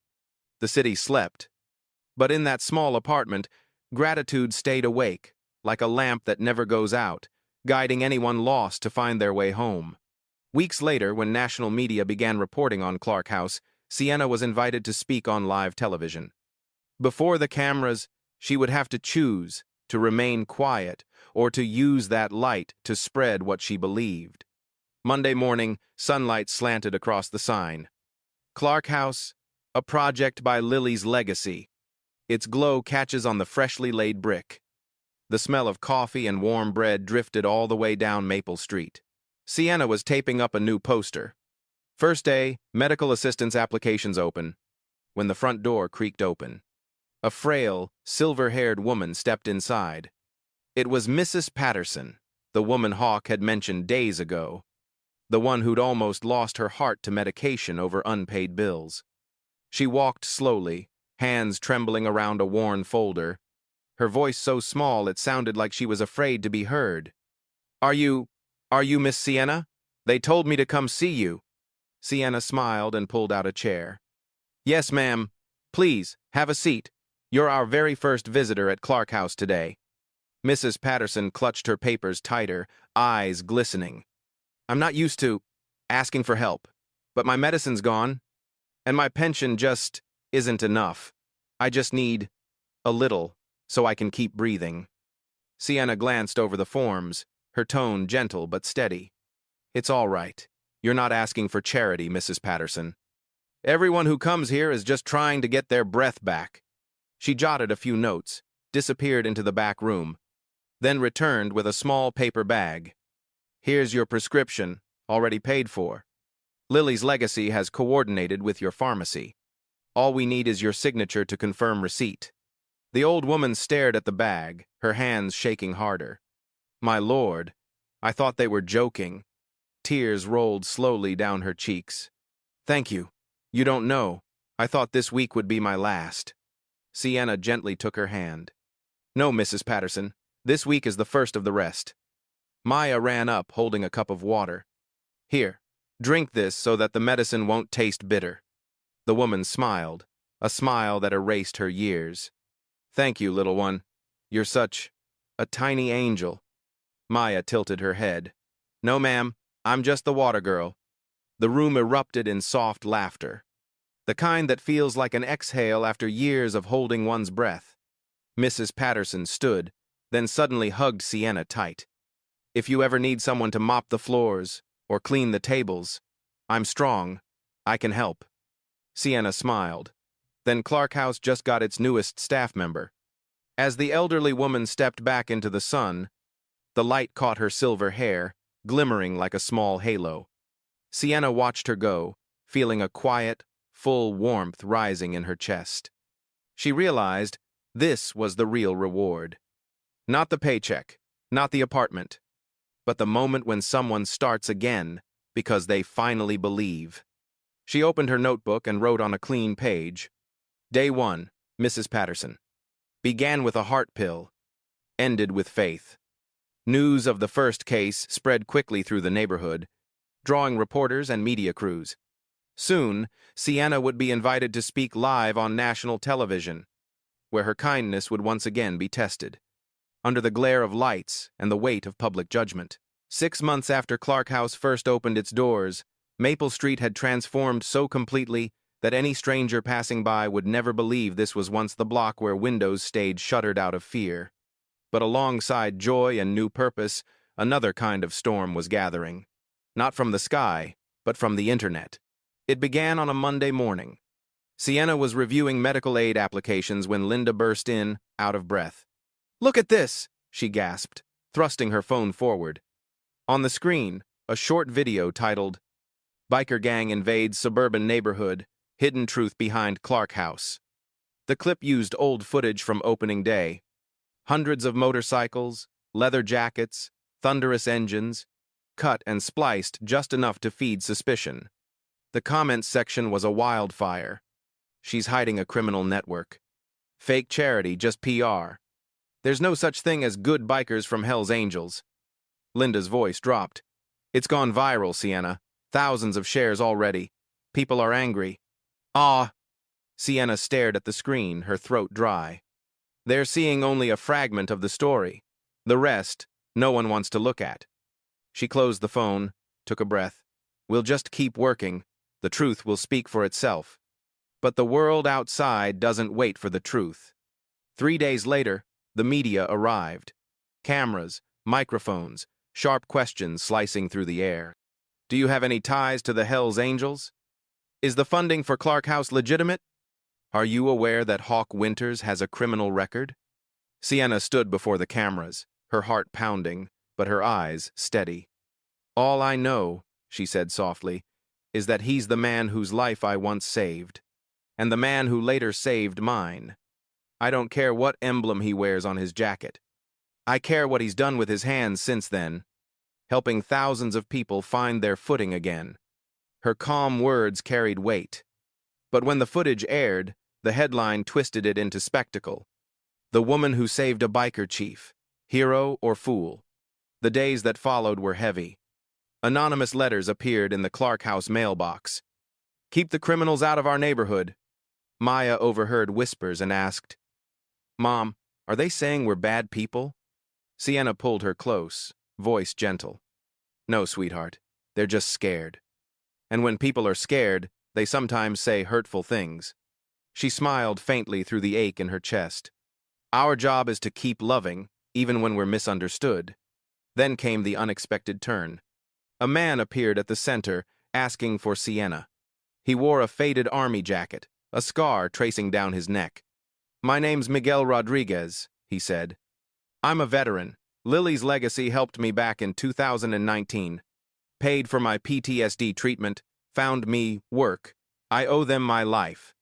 The city slept. But in that small apartment, gratitude stayed awake, like a lamp that never goes out, guiding anyone lost to find their way home. Weeks later, when national media began reporting on Clark House, Sienna was invited to speak on live television. Before the cameras, she would have to choose to remain quiet or to use that light to spread what she believed. Monday morning, sunlight slanted across the sign. Clark House, a project by Lily's legacy. Its glow catches on the freshly laid brick. The smell of coffee and warm bread drifted all the way down Maple Street. Sienna was taping up a new poster. First day, medical assistance applications open. When the front door creaked open, a frail, silver-haired woman stepped inside. It was Mrs. Patterson, the woman Hawk had mentioned days ago, the one who'd almost lost her heart to medication over unpaid bills. She walked slowly, hands trembling around a worn folder, her voice so small it sounded like she was afraid to be heard. Are you Miss Sienna? They told me to come see you." Sienna smiled and pulled out a chair. "Yes, ma'am. Please, have a seat. You're our very first visitor at Clark House today." Mrs. Patterson clutched her papers tighter, eyes glistening. I'm not used to asking for help, but my medicine's gone, and my pension just isn't enough. I just need a little so I can keep breathing. Sienna glanced over the forms, her tone gentle but steady. It's all right. You're not asking for charity, Mrs. Patterson. Everyone who comes here is just trying to get their breath back. She jotted a few notes, disappeared into the back room, then returned with a small paper bag. Here's your prescription, already paid for. Lilly's legacy has coordinated with your pharmacy. All we need is your signature to confirm receipt. The old woman stared at the bag, her hands shaking harder. My lord, I thought they were joking. Tears rolled slowly down her cheeks. Thank you. You don't know. I thought this week would be my last. Sienna gently took her hand. No, Mrs. Patterson. This week is the first of the rest. Maya ran up, holding a cup of water. Here, drink this so that the medicine won't taste bitter. The woman smiled, a smile that erased her years. Thank you, little one. You're such a tiny angel. Maya tilted her head. No, ma'am, I'm just the water girl. The room erupted in soft laughter, the kind that feels like an exhale after years of holding one's breath. Mrs. Patterson stood, then suddenly hugged Sienna tight. If you ever need someone to mop the floors or clean the tables, I'm strong. I can help. Sienna smiled. Then Clark House just got its newest staff member. As the elderly woman stepped back into the sun, the light caught her silver hair, glimmering like a small halo. Sienna watched her go, feeling a quiet, full warmth rising in her chest. She realized this was the real reward. Not the paycheck, not the apartment, but the moment when someone starts again because they finally believe. She opened her notebook and wrote on a clean page, Day 1, Mrs. Patterson. Began with a heart pill, ended with faith. News of the first case spread quickly through the neighborhood, drawing reporters and media crews. Soon, Sienna would be invited to speak live on national television, where her kindness would once again be tested, under the glare of lights and the weight of public judgment. 6 months after Clark House first opened its doors, Maple Street had transformed so completely that any stranger passing by would never believe this was once the block where windows stayed shuttered out of fear. But alongside joy and new purpose, another kind of storm was gathering. Not from the sky, but from the internet. It began on a Monday morning. Sienna was reviewing medical aid applications when Linda burst in, out of breath. Look at this, she gasped, thrusting her phone forward. On the screen, a short video titled, Biker Gang Invades Suburban Neighborhood, Hidden Truth Behind Clark House. The clip used old footage from opening day. Hundreds of motorcycles, leather jackets, thunderous engines, cut and spliced just enough to feed suspicion. The comments section was a wildfire. She's hiding a criminal network. Fake charity, just PR. There's no such thing as good bikers from Hell's Angels. Linda's voice dropped. It's gone viral, Sienna. Thousands of shares already. People are angry. Ah! Sienna stared at the screen, her throat dry. They're seeing only a fragment of the story. The rest, no one wants to look at. She closed the phone, took a breath. We'll just keep working. The truth will speak for itself. But the world outside doesn't wait for the truth. 3 days later, the media arrived. Cameras, microphones, sharp questions slicing through the air. Do you have any ties to the Hells Angels? Is the funding for Clark House legitimate? Are you aware that Hawk Winters has a criminal record? Sienna stood before the cameras, her heart pounding, but her eyes steady. All I know, she said softly, is that he's the man whose life I once saved, and the man who later saved mine. I don't care what emblem he wears on his jacket. I care what he's done with his hands since then, helping thousands of people find their footing again. Her calm words carried weight. But when the footage aired, the headline twisted it into spectacle. The woman who saved a biker chief, hero or fool. The days that followed were heavy. Anonymous letters appeared in the Clark House mailbox. Keep the criminals out of our neighborhood. Maya overheard whispers and asked, Mom, are they saying we're bad people? Sienna pulled her close, voice gentle. No, sweetheart. They're just scared. And when people are scared, they sometimes say hurtful things. She smiled faintly through the ache in her chest. Our job is to keep loving, even when we're misunderstood. Then came the unexpected turn. A man appeared at the center, asking for Sienna. He wore a faded army jacket, a scar tracing down his neck. "My name's Miguel Rodriguez," he said. "I'm a veteran. Lilly's legacy helped me back in 2019. Paid for my PTSD treatment, found me work. I owe them my life.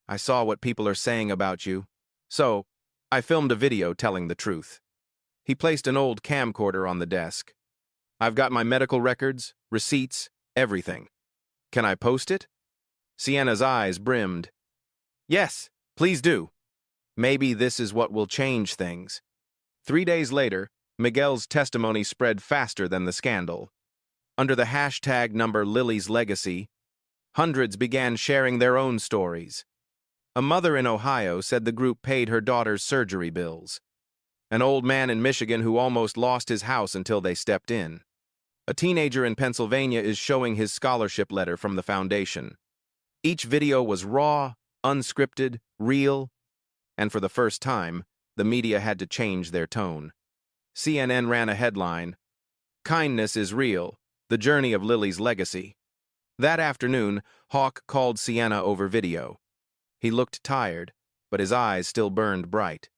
I saw what people are saying about you. So, I filmed a video telling the truth." He placed an old camcorder on the desk. "I've got my medical records, receipts, everything. Can I post it?" Sienna's eyes brimmed. "Yes, please do. Maybe this is what will change things." 3 days later, Miguel's testimony spread faster than the scandal. Under the hashtag number Lilly's legacy, hundreds began sharing their own stories. A mother in Ohio said the group paid her daughter's surgery bills. An old man in Michigan who almost lost his house until they stepped in. A teenager in Pennsylvania is showing his scholarship letter from the foundation. Each video was raw, unscripted, real, and for the first time, the media had to change their tone. CNN ran a headline, "Kindness is real, the journey of Lilly's legacy." That afternoon, Hawk called Sienna over video. He looked tired, but his eyes still burned bright.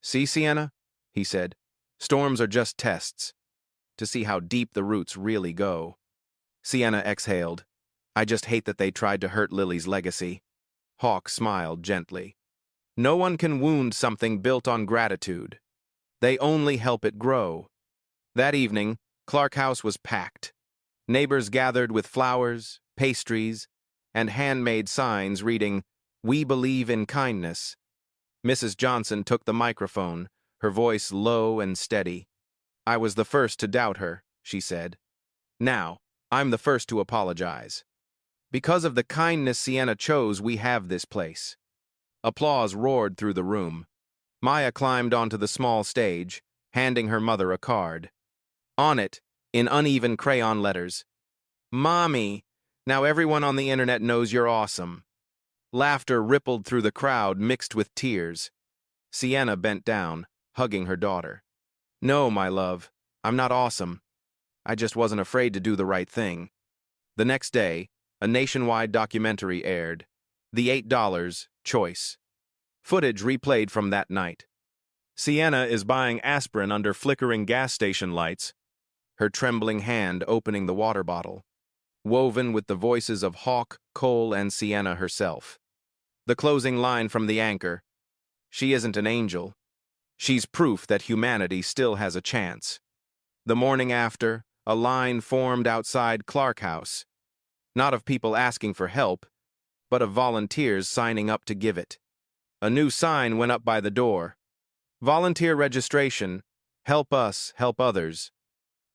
"See, Sienna," he said, "storms are just tests, to see how deep the roots really go." Sienna exhaled. "I just hate that they tried to hurt Lilly's legacy." Hawk smiled gently. "No one can wound something built on gratitude. They only help it grow." That evening, Clark House was packed. Neighbors gathered with flowers, pastries, and handmade signs reading, "We believe in kindness." Mrs. Johnson took the microphone, her voice low and steady. "I was the first to doubt her," she said. "Now, I'm the first to apologize. Because of the kindness Sienna chose, we have this place." Applause roared through the room. Maya climbed onto the small stage, handing her mother a card. On it, in uneven crayon letters, "Mommy, now everyone on the internet knows you're awesome." Laughter rippled through the crowd, mixed with tears. Sienna bent down, hugging her daughter. "No, my love, I'm not awesome. I just wasn't afraid to do the right thing." The next day, a nationwide documentary aired, The $8 Choice. Footage replayed from that night. Sienna is buying aspirin under flickering gas station lights, her trembling hand opening the water bottle, woven with the voices of Hawk, Cole, and Sienna herself. The closing line from the anchor, "She isn't an angel. She's proof that humanity still has a chance." The morning after, a line formed outside Clark House, not of people asking for help, but of volunteers signing up to give it. A new sign went up by the door. "Volunteer registration. Help us, help others."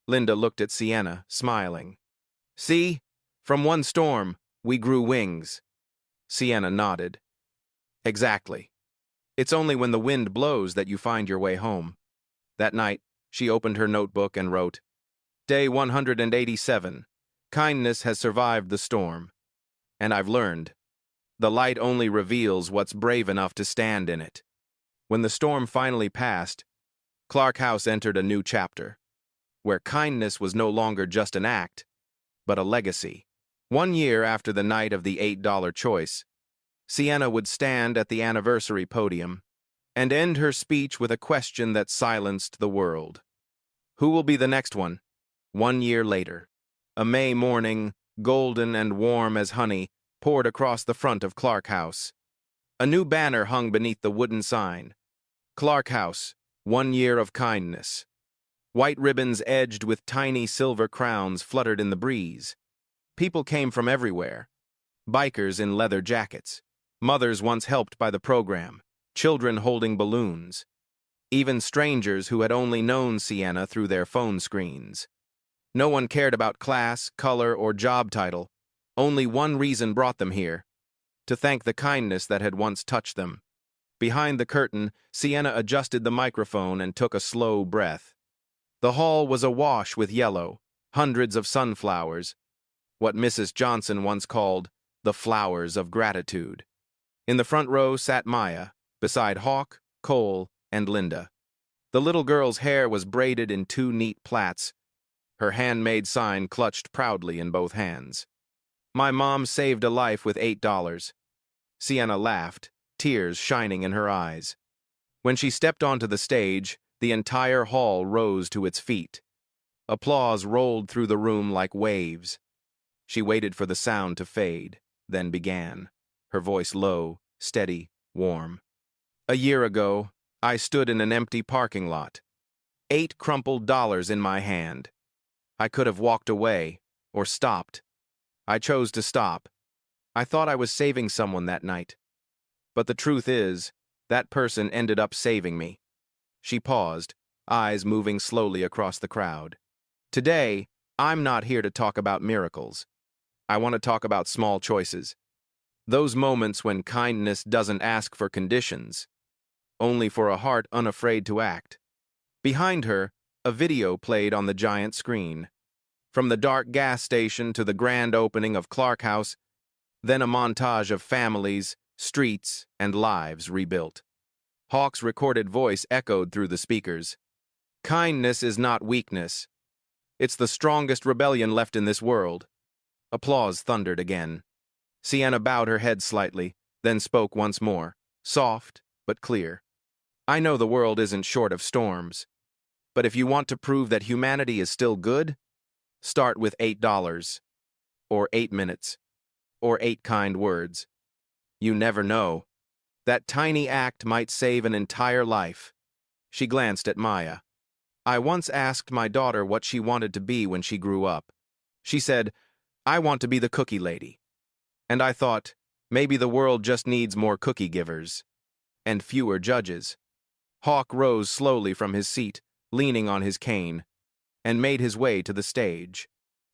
Linda looked at Sienna, smiling. "See? From one storm, we grew wings." Sienna nodded. "Exactly. It's only when the wind blows that you find your way home." That night, she opened her notebook and wrote, "Day 187. Kindness has survived the storm. And I've learned. The light only reveals what's brave enough to stand in it." When the storm finally passed, Clark House entered a new chapter, where kindness was no longer just an act, but a legacy. 1 year after the night of the $8 choice, Sienna would stand at the anniversary podium and end her speech with a question that silenced the world. Who will be the next one? 1 year later, a May morning, golden and warm as honey, poured across the front of Clark House. A new banner hung beneath the wooden sign. Clark House, 1 year of kindness. White ribbons edged with tiny silver crowns fluttered in the breeze. People came from everywhere. Bikers in leather jackets, mothers once helped by the program, children holding balloons, even strangers who had only known Sienna through their phone screens. No one cared about class, color, or job title. Only one reason brought them here: to thank the kindness that had once touched them. Behind the curtain, Sienna adjusted the microphone and took a slow breath. The hall was awash with yellow, hundreds of sunflowers, what Mrs. Johnson once called the flowers of gratitude. In the front row sat Maya, beside Hawk, Cole, and Linda. The little girl's hair was braided in two neat plaits, her handmade sign clutched proudly in both hands. My mom saved a life with $8. Sienna laughed, tears shining in her eyes. When she stepped onto the stage, the entire hall rose to its feet. Applause rolled through the room like waves. She waited for the sound to fade, then began, her voice low, steady, warm. A year ago, I stood in an empty parking lot, 8 crumpled dollars in my hand. I could have walked away, or stopped. I chose to stop. I thought I was saving someone that night. But the truth is, that person ended up saving me. She paused, eyes moving slowly across the crowd. Today, I'm not here to talk about miracles. I want to talk about small choices. Those moments when kindness doesn't ask for conditions, only for a heart unafraid to act. Behind her, a video played on the giant screen. From the dark gas station to the grand opening of Clark House, then a montage of families, streets, and lives rebuilt. Hawk's recorded voice echoed through the speakers. Kindness is not weakness. It's the strongest rebellion left in this world. Applause thundered again. Sienna bowed her head slightly, then spoke once more, soft but clear. I know the world isn't short of storms, but if you want to prove that humanity is still good, start with $8, or 8 minutes, or 8 kind words. You never know. That tiny act might save an entire life. She glanced at Maya. I once asked my daughter what she wanted to be when she grew up. She said, I want to be the cookie lady. And I thought, maybe the world just needs more cookie givers. And fewer judges. Hawk rose slowly from his seat, leaning on his cane, and made his way to the stage.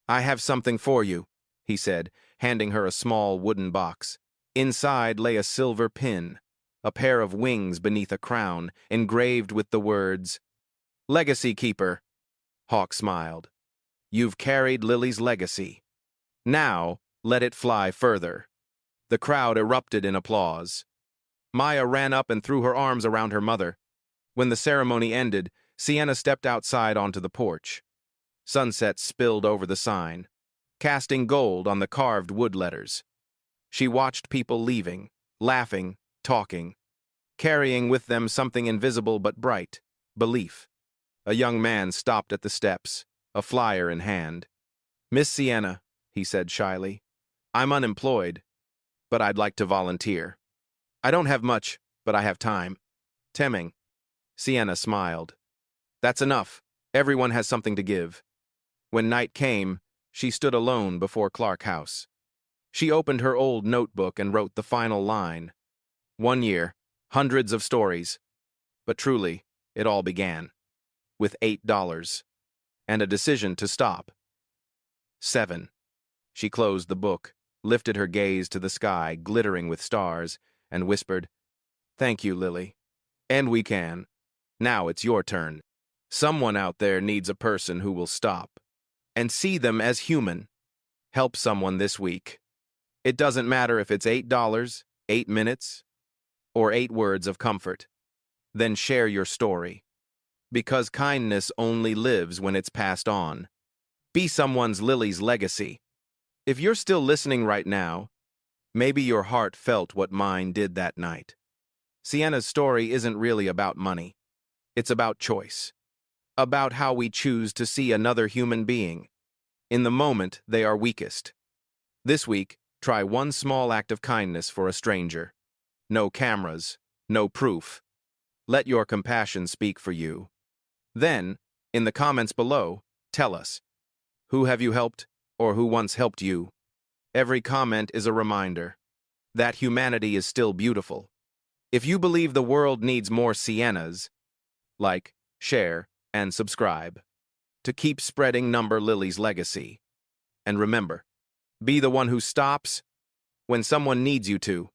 I have something for you, he said, handing her a small wooden box. Inside lay a silver pin, a pair of wings beneath a crown, engraved with the words, Legacy Keeper. Hawk smiled. You've carried Lily's legacy. Now, let it fly further. The crowd erupted in applause. Maya ran up and threw her arms around her mother. When the ceremony ended, Sienna stepped outside onto the porch. Sunset spilled over the sign, casting gold on the carved wood letters. She watched people leaving, laughing, talking, carrying with them something invisible but bright, belief. A young man stopped at the steps, a flyer in hand. Miss Sienna, he said shyly, I'm unemployed, but I'd like to volunteer. I don't have much, but I have time. Temming. Sienna smiled. That's enough. Everyone has something to give. When night came, she stood alone before Clark House. She opened her old notebook and wrote the final line. 1 year, hundreds of stories. But truly, it all began. With $8. And a decision to stop. 7. She closed the book, lifted her gaze to the sky, glittering with stars, and whispered, Thank you, Lily. And we can. Now it's your turn. Someone out there needs a person who will stop and see them as human. Help someone this week. It doesn't matter if it's $8, 8 minutes, or 8 words of comfort. Then share your story. Because kindness only lives when it's passed on. Be someone's Lily's legacy. If you're still listening right now, maybe your heart felt what mine did that night. Sienna's story isn't really about money. It's about choice. About how we choose to see another human being in the moment they are weakest. This week, try one small act of kindness for a stranger. No cameras, no proof. Let your compassion speak for you. Then, in the comments below, tell us, who have you helped or who once helped you? Every comment is a reminder that humanity is still beautiful. If you believe the world needs more Siennas, like, share, and subscribe to keep spreading Number Lily's legacy. And remember, be the one who stops when someone needs you to.